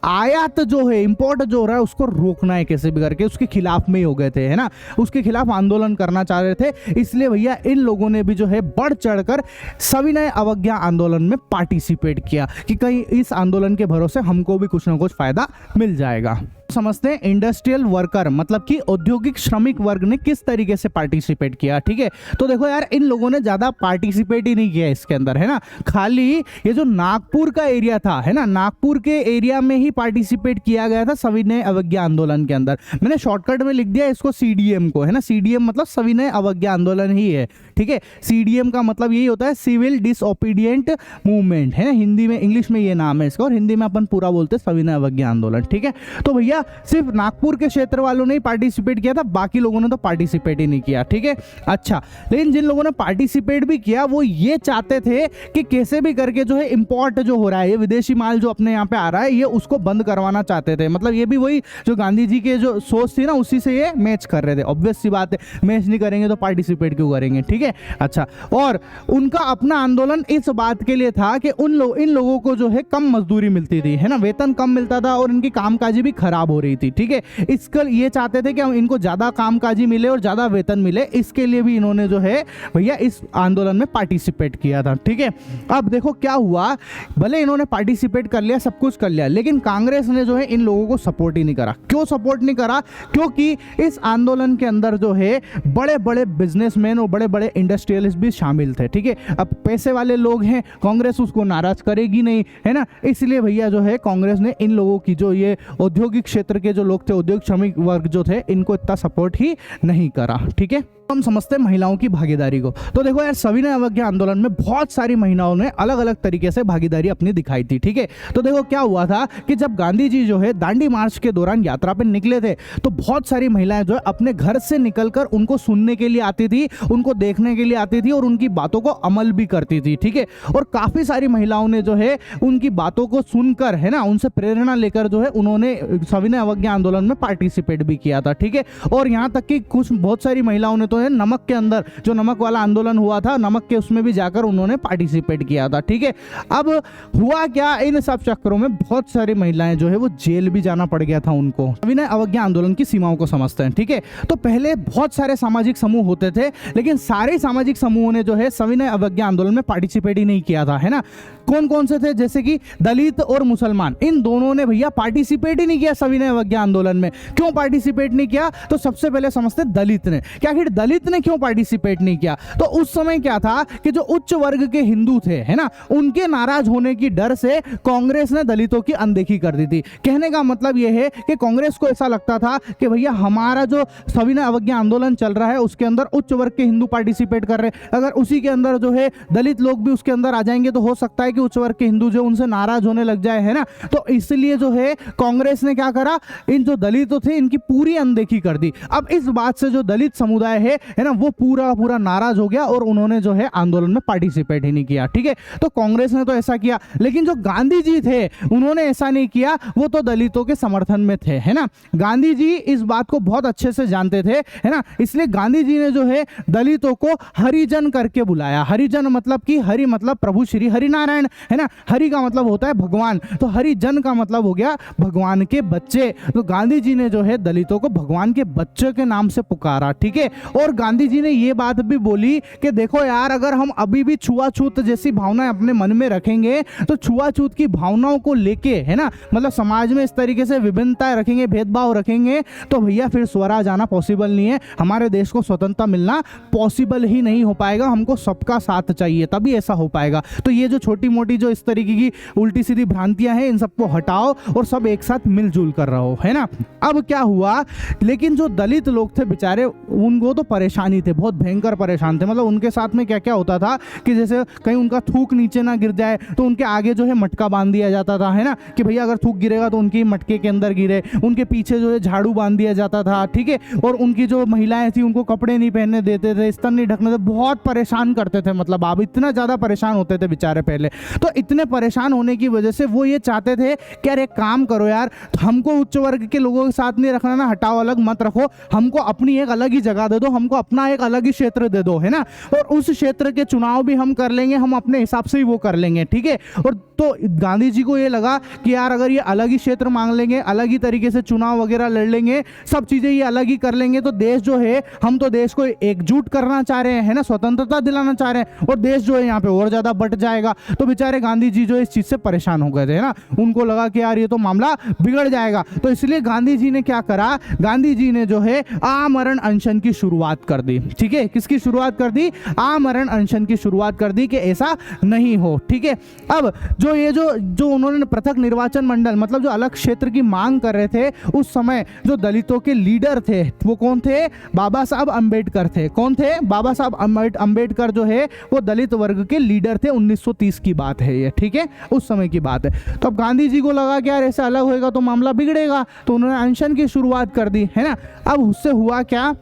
आयात जो है, इंपोर्ट जो हो रहा है उसको रोकना है कैसे भी करके, उसके खिलाफ में ही हो गए थे, है ना, उसके खिलाफ आंदोलन करना चाह रहे थे। इसलिए भैया इन लोगों ने भी जो है बढ़ चढ़कर सविनय अवज्ञा आंदोलन में पार्टिसिपेट किया कि कहीं इस आंदोलन के भरोसे हमको भी कुछ ना कुछ फायदा मिल जाएगा। समझते हैं इंडस्ट्रियल वर्कर, मतलब कि औद्योगिक श्रमिक वर्ग ने किस तरीके से पार्टिसिपेट किया, ठीक है। तो देखो यार, इन लोगों ने ज्यादा पार्टिसिपेट ही नहीं किया इसके अंदर, है ना। खाली ये जो नागपुर का एरिया था, है ना, नागपुर के एरिया में ही पार्टिसिपेट किया गया था सविनय अवज्ञा आंदोलन के अंदर। मैंने शॉर्टकट में लिख दिया इसको CDM को, है ना। CDM मतलब सविनय अवज्ञा आंदोलन ही है, ठीक है। CDM का मतलब यही होता है सिविल डिसओबीडिएंट मूवमेंट, है ना, हिंदी में, इंग्लिश में ये नाम है इसका, और हिंदी में अपन पूरा बोलते हैं सविनय अवज्ञा आंदोलन, ठीक है। तो भैया सिर्फ नागपुर के क्षेत्र वालों ने ही पार्टिसिपेट किया था, बाकी लोगों ने तो पार्टिसिपेट ही नहीं किया, ठीक है। अच्छा, लेकिन जिन लोगों ने पार्टिसिपेट भी किया वो ये चाहते थे कि कैसे भी करके जो है इंपोर्ट जो हो रहा है, ये विदेशी माल जो अपने यहाँ पे आ रहा है, ये उसको बंद करवाना चाहते थे। मतलब ये भी वही जो गांधी जी के जो सोच थी ना, उसी से ये मैच कर रहे थे। ऑब्वियस सी बात है, मैच नहीं करेंगे तो पार्टिसिपेट क्यों करेंगे, ठीक है। है। अच्छा, और उनका अपना आंदोलन इस बात के लिए था कि इन लोगों को जो है कम मजदूरी मिलती थी, है ना, वेतन कम मिलता था और इनकी कामकाजी भी खराब हो रही थी। ठीक है, इसका ये चाहते थे कि हम इनको ज़्यादा कामकाजी मिले और ज़्यादा वेतन मिले, इसके लिए भी इन्होंने जो है भैया इस आंदोलन में पार्टिसिपेट किया था। ठीक है, अब देखो क्या हुआ, भले इन्होंने पार्टिसिपेट कर लिया, सब कुछ कर लिया, लेकिन कांग्रेस ने जो है इन लोगों को सपोर्ट ही नहीं करा। क्यों सपोर्ट नहीं करा? क्योंकि इस आंदोलन के अंदर जो है बड़े बड़े बिजनेसमैन और बड़े बड़े इंडस्ट्रियलिस्ट भी शामिल थे। ठीक है, अब पैसे वाले लोग हैं, कांग्रेस उसको नाराज करेगी नहीं, है ना, इसलिए भैया जो है कांग्रेस ने इन लोगों की, जो ये औद्योगिक क्षेत्र के जो लोग थे, औद्योगिक श्रमिक वर्ग जो थे, इनको इतना सपोर्ट ही नहीं करा। ठीक है, हम समझते हैं महिलाओं की भागीदारी को। तो देखो यार, सविनय अवज्ञा आंदोलन में बहुत सारी महिलाओं ने अलग अलग तरीके से भागीदारी अपनी दिखाई थी। ठीक है, तो देखो क्या हुआ था कि जब गांधी जी जो है दांडी मार्च के दौरान यात्रा पे निकले थे, तो बहुत सारी महिलाएं जो है अपने घर से निकलकर उनको सुनने के लिए आती थी, उनको देखने के लिए आती थी और उनकी बातों को अमल भी करती थी। ठीक है, और काफी सारी महिलाओं ने जो है उनकी बातों को सुनकर, है ना, उनसे प्रेरणा लेकर जो है उन्होंने सविनय अवज्ञा आंदोलन में पार्टिसिपेट भी किया था। ठीक है, और यहाँ तक कि कुछ बहुत सारी महिलाओं ने तो है नमक के अंदर, जो नमक वाला आंदोलन हुआ था, नमक के उसमें भी जाकर उन्होंने पार्टिसिपेट किया था। ठीक है, अब हुआ क्या, इन सब चक्करों में बहुत सारी महिलाएं जो है वो जेल भी जाना पड़ गया था उनको। सविनय अवज्ञा आंदोलन की सीमाओं को समझते हैं। ठीक है, तो पहले बहुत सारे सामाजिक समूह होते थे, लेकिन सारे सामाजिक समूहों ने जो है सविनय अवज्ञा आंदोलन में पार्टिसिपेट ही नहीं किया था, है ना। कौन कौन से थे? जैसे कि दलित और मुसलमान, इन दोनों ने भैया पार्टिसिपेट ही नहीं किया सविनय अवज्ञा आंदोलन में। क्यों पार्टिसिपेट नहीं किया? तो सबसे पहले समझते दलित ने। क्या आखिर दलित ने क्यों पार्टिसिपेट नहीं किया? तो उस समय क्या था कि जो उच्च वर्ग के हिंदू थे, है ना, उनके नाराज होने की डर से कांग्रेस ने दलितों की अनदेखी कर दी थी। कहने का मतलब यह है कि कांग्रेस को ऐसा लगता था कि भैया हमारा जो सविनय अवज्ञा आंदोलन चल रहा है उसके अंदर उच्च वर्ग के हिंदू पार्टिसिपेट कर रहे हैं, अगर उसी के अंदर जो है दलित लोग भी उसके अंदर आ जाएंगे तो हो सकता है कि उच्च वर्ग के हिंदू जो उनसे नाराज होने लग जाए, है ना। तो इसलिए जो है कांग्रेस ने क्या करा, इन जो दलित थे इनकी पूरी अनदेखी कर दी। अब इस बात से जो दलित समुदाय है ना, वो पूरा नाराज हो गया और उन्होंने जो है आंदोलन में पार्टिसिपेट ही नहीं किया। ठीक है, तो कांग्रेस ने तो ऐसा किया, लेकिन जो गांधी जी थे उन्होंने ऐसा नहीं किया, वो तो दलितों के समर्थन में थे, है ना। गांधी जी इस बात को बहुत अच्छे से जानते थे, है ना, इसलिए गांधी जी ने जो है दलितों को हरिजन करके बुलाया। हरिजन मतलब कि हरि मतलब प्रभु श्री हरिनारायण, है ना, हरि का मतलब होता है भगवान, तो हरिजन का मतलब हो गया भगवान के बच्चे। तो गांधी जी ने जो है दलितों को भगवान के बच्चे के नाम से पुकारा। ठीक है, और गांधी जी ने ये बात भी बोली कि देखो यार, अगर हम अभी भी छुआछूत जैसी भावनाएं अपने मन में रखेंगे तो छुआछूत की भावनाओं को लेके, है ना, मतलब समाज में इस तरीके से विभिन्नताएं रखेंगे, भेदभाव रखेंगे, तो भैया फिर स्वराज आना पॉसिबल नहीं है, हमारे देश को स्वतंत्रता मिलना पॉसिबल ही नहीं हो पाएगा। हमको सबका साथ चाहिए, तभी ऐसा हो पाएगा। तो ये जो छोटी मोटी जो इस तरीके की उल्टी सीधी भ्रांतियां हैं, इन सबको हटाओ और सब एक साथ मिलजुल कर रहो, है ना। अब क्या हुआ, लेकिन जो दलित लोग थे बेचारे, उनको तो परेशानी थे, बहुत भयंकर परेशान थे। मतलब उनके साथ में क्या क्या होता था कि जैसे कहीं उनका थूक नीचे ना गिर जाए तो उनके आगे जो है मटका बांध दिया जाता था, है ना, कि भैया अगर थूक गिरेगा तो उनके मटके के अंदर गिरे। उनके पीछे जो है झाड़ू बांध दिया जाता था। ठीक है, और उनकी जो महिलाएं थी उनको कपड़े नहीं पहनने देते थे, स्तन नहीं ढकने थे, बहुत परेशान करते थे। मतलब आप इतना ज़्यादा परेशान होते थे बेचारे पहले। तो इतने परेशान होने की वजह से वो ये चाहते थे कि यार एक काम करो यार, हमको उच्च वर्ग के लोगों के साथ नहीं रखना ना, हटाओ, अलग मत रखो, हमको अपनी एक अलग ही जगह दे दो, हमको अपना एक अलग ही क्षेत्र दे दो, है ना, और उस क्षेत्र के चुनाव भी हम कर लेंगे, हम अपने हिसाब से ही वो कर लेंगे। ठीक है, और तो गांधी जी को ये लगा कि यार अगर ये अलग ही क्षेत्र मांग लेंगे, अलग ही तरीके से चुनाव वगैरह लड़ लेंगे, सब चीजें ये अलग ही कर लेंगे, तो देश जो है, हम तो देश को एकजुट करना चाह रहे हैं, है ना, स्वतंत्रता दिलाना चाह रहे हैं, और देश जो है यहाँ पे और ज्यादा बट जाएगा। तो बेचारे गांधी जी जो इस चीज से परेशान हो गए थे, है ना, उनको लगा कि यार ये तो मामला बिगड़ जाएगा। तो इसलिए गांधी जी ने क्या करा, गांधी जी ने जो है आमरण अनशन की शुरुआत कर दी। ठीक है, किसकी शुरुआत कर दी? आमरण अनशन की शुरुआत कर दी कि ऐसा नहीं हो। ठीक है, अब जो ये जो उन्होंने पृथक निर्वाचन मंडल, मतलब जो अलग क्षेत्र की मांग कर रहे थे, उस समय जो दलितों के लीडर थे वो कौन थे? बाबा साहब अंबेडकर थे। कौन थे? बाबा साहब अंबेडकर जो है वो दलित वर्ग के लीडर थे। 1930 की बात है ये। ठीक है, उस समय की बात है। तो अब गांधी जी को लगा कि यार ऐसे अलग होएगा तो मामला बिगड़ेगा, तो उन्होंने अनशन की शुरुआत कर दी, है ना। अब उससे हुआ क्या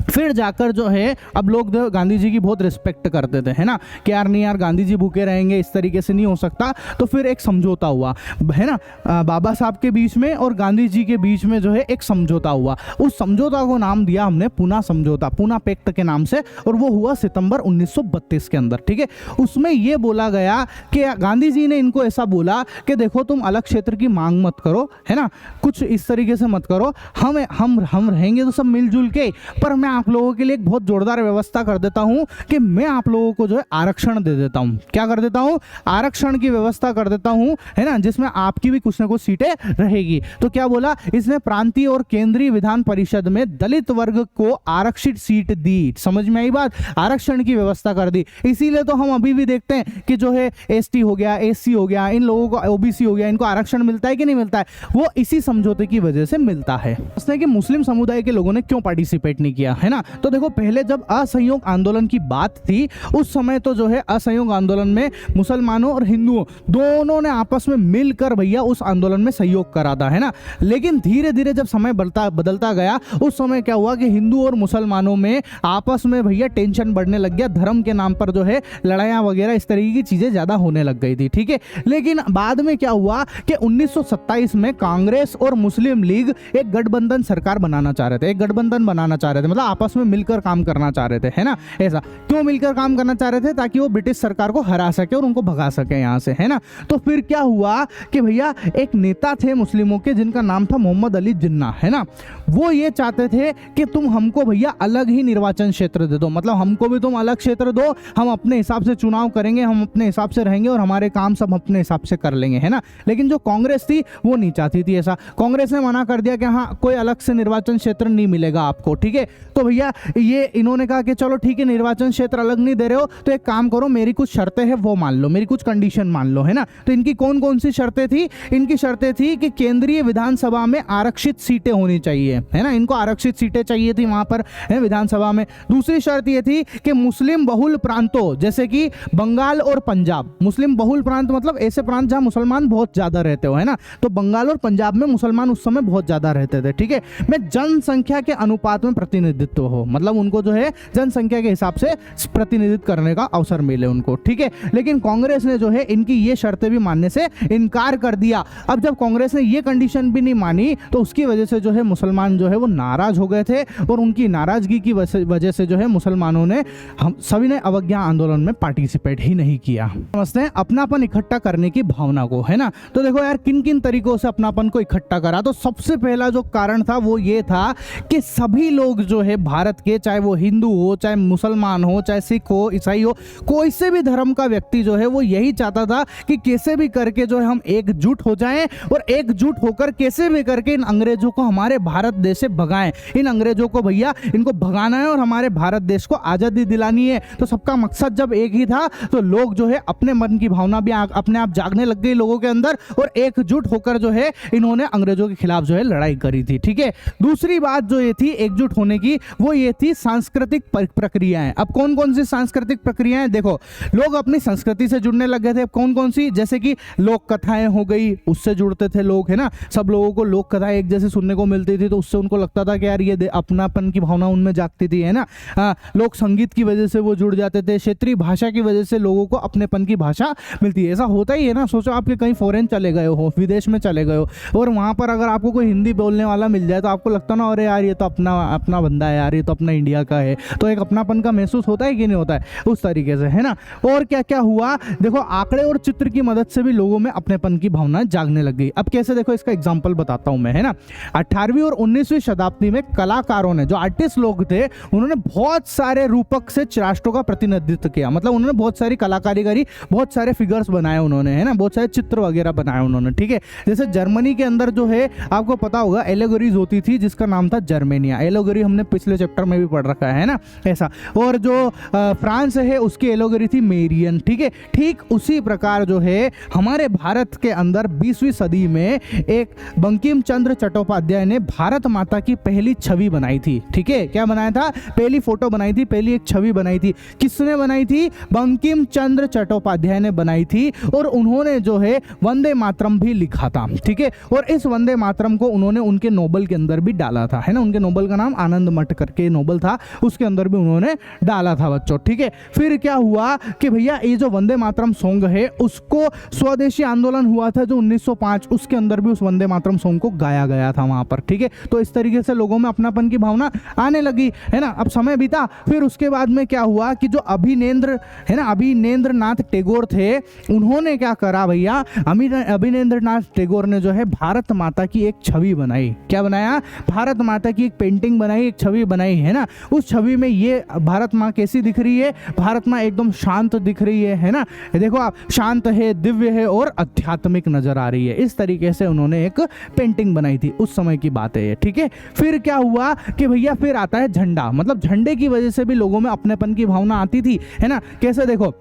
फिर जाकर जो है अब लोग गांधी जी की बहुत रिस्पेक्ट करते थे, है ना, कि यार नहीं यार गांधी जी भूखे रहेंगे, इस तरीके से नहीं हो सकता। तो फिर एक समझौता हुआ, है ना, बाबा साहब के बीच में और गांधी जी के बीच में जो है एक समझौता हुआ। उस समझौता को नाम दिया हमने पूना समझौता, पूना पैक्ट के नाम से, और वो हुआ सितंबर 1932 के अंदर, ठीक है। उसमें ये बोला गया कि गांधी जी ने इनको ऐसा बोला कि देखो तुम अलग क्षेत्र की मांग मत करो, है ना, कुछ इस तरीके से मत करो, हम रहेंगे तो सब मिलजुल के, पर मैं आप लोगों के लिए एक बहुत जोरदार व्यवस्था कर देता हूं कि मैं आप लोगों को जो है आरक्षण दे देता हूं। क्या कर देता हूं? आरक्षण की व्यवस्था कर देता हूं, है ना, जिसमें आपकी भी कुछ ना कुछ सीटें रहेगी। तो क्या बोला इसने? प्रांतीय और केंद्रीय विधान परिषद में दलित वर्ग को आरक्षित सीट दी। समझ में आई बात? आरक्षण की व्यवस्था कर दी। इसीलिए तो हम अभी भी देखते हैं कि जो है एसटी हो गया, एससी हो गया, इन लोगों को ओबीसी हो गया, इनको आरक्षण मिलता है कि नहीं मिलता है? वो इसी समझौते की वजह से मिलता है। कि मुस्लिम समुदाय के लोगों ने क्यों पार्टिसिपेट नहीं किया, है ना? तो देखो पहले जब असहयोग आंदोलन की बात थी उस समय तो जो है असहयोग आंदोलन में मुसलमानों और हिंदुओं दोनों ने आपस में मिलकर भैया उस आंदोलन में सहयोग करा था, है ना। लेकिन धीरे धीरे जब समय बदलता गया उस समय क्या हुआ कि हिंदू और मुसलमानों में आपस में भैया टेंशन बढ़ने लग गया, धर्म के नाम पर जो है लड़ाइयां वगैरह इस तरीके की चीजें ज्यादा होने लग गई थी, ठीक है। लेकिन बाद में क्या हुआ कि 1927 में कांग्रेस और मुस्लिम लीग एक गठबंधन सरकार बनाना चाह रहे थे, एक गठबंधन बनाना चाह रहे थे, मतलब आपस में मिलकर काम करना चाह रहे थे, है ना। ऐसा क्यों मिलकर काम करना चाह रहे थे? ताकि वो ब्रिटिश सरकार को हरा सके और उनको भगा सके यहाँ से, है ना। तो फिर क्या हुआ कि भैया एक नेता थे मुस्लिमों के जिनका नाम था मोहम्मद अली जिन्ना, है ना। वो ये चाहते थे कि तुम हमको भैया अलग ही निर्वाचन क्षेत्र दे दो, मतलब हमको भी तुम अलग क्षेत्र दो, हम अपने हिसाब से चुनाव करेंगे, हम अपने हिसाब से रहेंगे और हमारे काम सब अपने हिसाब से कर लेंगे, है ना। लेकिन जो कांग्रेस थी वो नहीं चाहती थी ऐसा। कांग्रेस ने मना कर दिया कि हाँ कोई अलग से निर्वाचन क्षेत्र नहीं मिलेगा आपको, ठीक है। तो भैया ये इन्होंने कहा कि चलो ठीक है निर्वाचन क्षेत्र अलग नहीं दे रहे हो तो एक काम करो, मेरी कुछ शर्तें हैं वो मान लो, मेरी कुछ कंडीशन मान लो, है ना। तो इनकी कौन कौन सी शर्तें थी? इनकी शर्तें थी कि केंद्रीय विधानसभा में आरक्षित सीटें होनी चाहिए, है ना, इनको आरक्षित सीटें चाहिए थी वहां पर, है, विधानसभा में। दूसरी शर्त ये थी कि मुस्लिम बहुल प्रांतों जैसे कि बंगाल और पंजाब, मुस्लिम बहुल प्रांत मतलब ऐसे प्रांत जहां मुसलमान बहुत ज्यादा रहते हो, है ना, तो बंगाल और पंजाब में मुसलमान उस समय बहुत ज्यादा रहते थे, ठीक है, में जनसंख्या के अनुपात में प्रतिनिधित्व हो, मतलब उनको जो है जनसंख्या के हिसाब से प्रतिनिधित्व करने का अवसर मिले उनको, ठीक है। लेकिन कांग्रेस ने जो है इनकी ये शर्तें भी मानने से इनकार कर दिया। अब जब कांग्रेस ने ये कंडीशन भी नहीं मानी तो उसकी वजह से जो है मुसलमान जो है वो नाराज हो गए थे और उनकी नाराजगी की वजह से जो है मुसलमानों ने हम सभी ने अवज्ञा आंदोलन में पार्टिसिपेट ही नहीं किया। समझते हैं अपनापन इकट्ठा करने की भावना को, है ना। तो देखो यार किन किन तरीकों से अपनापन को इकट्ठा करा। तो सबसे पहला जो कारण था वो ये था कि सभी लोग जो है भारत के, चाहे वो हिंदू हो, चाहे मुसलमान हो, चाहे सिख हो, ईसाई हो, कोई से भी धर्म का व्यक्ति जो है वो यही चाहता था कि कैसे भी करके जो है हम एकजुट हो जाएं और एकजुट होकर कैसे भी करके इन अंग्रेजों को हमारे भारत देश से भगाएं। इन अंग्रेजों को भैया इनको भगाना है और हमारे भारत देश को आजादी दिलानी है। तो सबका मकसद जब एक ही था तो लोग जो है अपने मन की भावना भी अपने आप जागने लग गई लोगों के अंदर और एकजुट होकर जो है इन्होंने अंग्रेजों के खिलाफ जो है लड़ाई करी थी, ठीक है। दूसरी बात जो ये थी एकजुट होने की वो ये थी सांस्कृतिक प्रक्रियाएं। अब कौन कौन सी सांस्कृतिक प्रक्रियाएं? देखो लोग अपनी संस्कृति से जुड़ने लग गए थे। कौन कौन सी? जैसे कि लोक कथाएं हो गई, उससे जुड़ते थे लोग, है ना। सब लोगों को लोक कथाएं एक जैसे सुनने को मिलती थी तो उससे उनको लगता था कि यार ये अपनापन की भावना उनमें जागती थी, है ना। लोक संगीत की वजह से वो जुड़ जाते थे, क्षेत्रीय भाषा की वजह से लोगों को अपनेपन की भाषा मिलती है। ऐसा होता ही है ना। सोचो आपके कहीं फॉरेन चले गए हो, विदेश में चले गए हो और वहां पर अगर आपको कोई हिंदी बोलने वाला मिल जाए तो आपको लगता ना अरे यार ये तो अपना बंदा है यार, ये तो अपना इंडिया का है। तो एक अपनापन का महसूस होता है कि नहीं होता है? उस तरीके से, है ना। और क्या क्या हुआ देखो आंकड़े और चित्र की मदद से भी लोगों में अपनेपन की भावना जागने लग गई। अब कैसे? देखो इसका एग्जांपल बताता हूं मैं, है ना। 18वीं और 19वीं शताब्दी में कलाकारों ने, जो आर्टिस्ट लोग थे, उन्होंने बहुत सारे रूपक से राष्ट्रों का प्रतिनिधित्व किया। मतलब उन्होंने बहुत सारी कलाकारी करी, बहुत सारे फिगर्स बनाए उन्होंने, है ना, बहुत सारे चित्र वगैरह बनाए उन्होंने, ठीक है। जैसे जर्मनी के अंदर जो है आपको पता होगा एलेगोरीज होती थी जिसका नाम था जर्मेनिया। एलेगोरी हमने पिछले चैप्टर में भी पढ़ रखा है ना, ऐसा। और जो फ्रांस है उसकी एलेगोरी थी मेरियन, ठीक है। ठीक उसी प्रकार जो है हमारे भारत के अंदर 20वीं सदी में एक बंकिम चंद्र चट्टोपाध्याय ने भारत माता की पहली छवि बनाई थी, ठीक है। क्या बनाया था? पहली फोटो बनाई थी, पहली एक छवि बनाई थी। किसने बनाई थी? बंकिम चंद्र चट्टोपाध्याय ने बनाई थी और उन्होंने जो है वंदे मातरम भी लिखा था, ठीक है। और इस वंदे मातरम को उन्होंने उनके नोबल के अंदर भी डाला था, है ना। उनके नोबल का नाम आनंद मठ करके नोबल था, उसके अंदर भी उन्होंने डाला था बच्चों। ठीक है, फिर क्या हुआ कि भैया ये जो वंदे मातरम सॉन्ग है उसको स्वदेशी आंदोलन हुआ था जो 1905, उसके अंदर भी उस वंदे मातरम सॉन्ग को गाया गया था वहां पर। ठीक है, तो इस तरीके से लोगों में अपनापन की भावना आने लगी है ना। अब समय बीता, फिर उसके बाद में क्या हुआ कि जो अभिनेंद्र है ना, अभिनेंद्र नाथ टैगोर थे, उन्होंने क्या करा भैया, अभिनेंद्र नाथ टैगोर ने जो है भारत माता की एक छवि बनाई। क्या बनाया? भारत माता की एक पेंटिंग बनाई, एक छवि बनाई है ना। उस छवि में ये भारत माँ कैसी दिख रही है? भारत माँ एकदम शांत दिख रही है ना। देखो आप, शांत है, दिव्य है और आध्यात्मिक नजर आ रही है। इस तरीके से उन्होंने एक पेंटिंग बनाई थी, उस समय की बात है ये। ठीक है, फिर क्या हुआ कि भैया फिर आता है झंडा। मतलब झंडे की वजह से भी लोगों में अपनेपन की भावना आती थी, है ना। कैसे? देखो,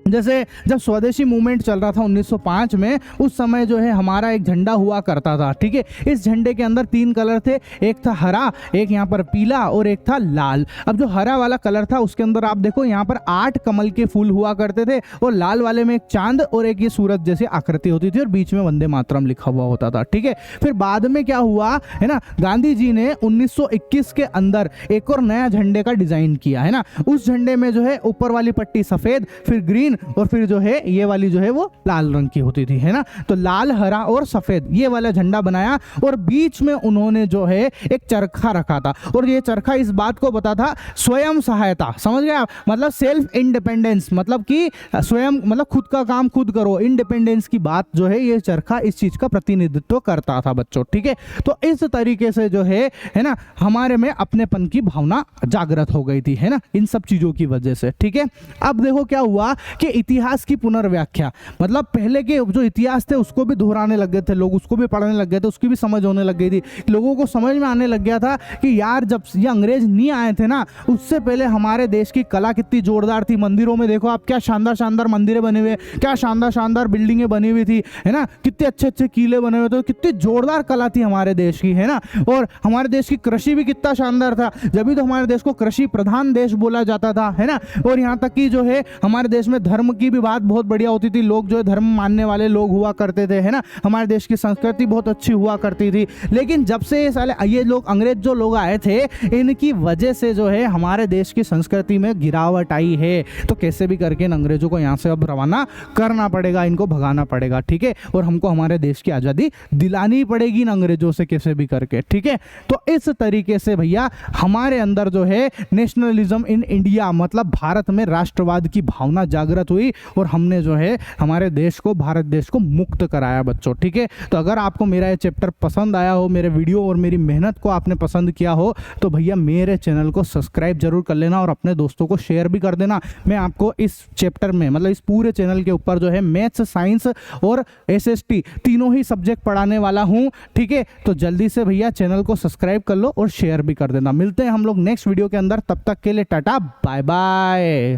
जैसे जब स्वदेशी मूवमेंट चल रहा था 1905 में, उस समय जो है हमारा एक झंडा हुआ करता था। ठीक है, इस झंडे के अंदर 3 कलर थे, एक था हरा, एक यहाँ पर पीला और एक था लाल। अब जो हरा वाला कलर था उसके अंदर आप देखो यहाँ पर 8 कमल के फूल हुआ करते थे, और लाल वाले में एक चांद और एक ये सूरज जैसी आकृति होती थी, और बीच में वंदे मातरम लिखा हुआ होता था। ठीक है, फिर बाद में क्या हुआ है ना, गांधी जी ने 1921 के अंदर एक और नया झंडे का डिजाइन किया है ना। उस झंडे में जो है ऊपर वाली पट्टी सफेद, फिर ग्रीन, और फिर जो है ये वाली जो है वो लाल रंग की होती थी, है ना। तो लाल, हरा और सफेद ये वाला झंडा बनाया, और बीच में उन्होंने जो है एक चरखा रखा था, और ये चरखा इस बात को बताता था स्वयं सहायता। समझ गए आप? मतलब सेल्फ इंडिपेंडेंस, मतलब कि स्वयं, मतलब खुद का काम खुद करो, इंडिपेंडेंस की बात जो है ये चरखा इस चीज का प्रतिनिधित्व करता था बच्चों। ठीक है, तो इस तरीके से जो है ना हमारे में अपनेपन की भावना जागृत हो गई थी, है ना, इन सब चीजों की वजह से। ठीक है, अब देखो क्या हुआ कि इतिहास की पुनर्व्याख्या, मतलब पहले के जो इतिहास थे उसको भी दोहराने लग गए थे लोग, उसको भी पढ़ने लग गए थे, उसकी भी समझ होने लग गई थी। लोगों को समझ में आने लग गया था कि यार जब ये अंग्रेज नहीं आए थे ना, उससे पहले हमारे देश की कला कितनी जोरदार थी। मंदिरों में देखो आप, क्या शानदार शानदार मंदिरें बने हुए, क्या शानदार शानदार बिल्डिंगें बनी हुई थी, है ना, कितने अच्छे अच्छे किले बने हुए थे, कितनी जोरदार कला थी हमारे देश की, है ना। और हमारे देश की कृषि भी कितना शानदार था, जब भी तो हमारे देश को कृषि प्रधान देश बोला जाता था, है ना। और यहाँ तक कि जो है हमारे देश में धर्म की भी बात बहुत बढ़िया होती थी, लोग जो है धर्म मानने वाले लोग हुआ करते थे, है ना। हमारे देश की संस्कृति बहुत अच्छी हुआ करती थी। लेकिन जब से ये लोग अंग्रेज जो लोग आए थे, इनकी वजह से जो है हमारे देश की संस्कृति में गिरावट आई है। तो कैसे भी करके इन अंग्रेजों को यहाँ से अब रवाना करना पड़ेगा, इनको भगाना पड़ेगा। ठीक है, और हमको हमारे देश की आज़ादी दिलानी पड़ेगी इन अंग्रेजों से कैसे भी करके। ठीक है, तो इस तरीके से भैया हमारे अंदर जो है नेशनलिज्म इन इंडिया, मतलब भारत में राष्ट्रवाद की भावना जागृत हुई, और हमने जो है हमारे देश को, भारत देश को मुक्त कराया बच्चों। ठीक है, तो अगर आपको मेरा ये चैप्टर पसंद आया हो, मेरे वीडियो और मेरी मेहनत को आपने पसंद किया हो, तो भैया मेरे चैनल को सब्सक्राइब जरूर कर लेना, और अपने दोस्तों को शेयर भी कर देना। मैं आपको इस चैप्टर में, मतलब इस पूरे चैनल के ऊपर जो है मैथ्स, साइंस और एसएसटी तीनों ही सब्जेक्ट पढ़ाने वाला हूँ। ठीक है, तो जल्दी से भैया चैनल को सब्सक्राइब कर लो और शेयर भी कर देना। मिलते हैं हम लोग नेक्स्ट वीडियो के अंदर, तब तक के लिए टाटा बाय बाय।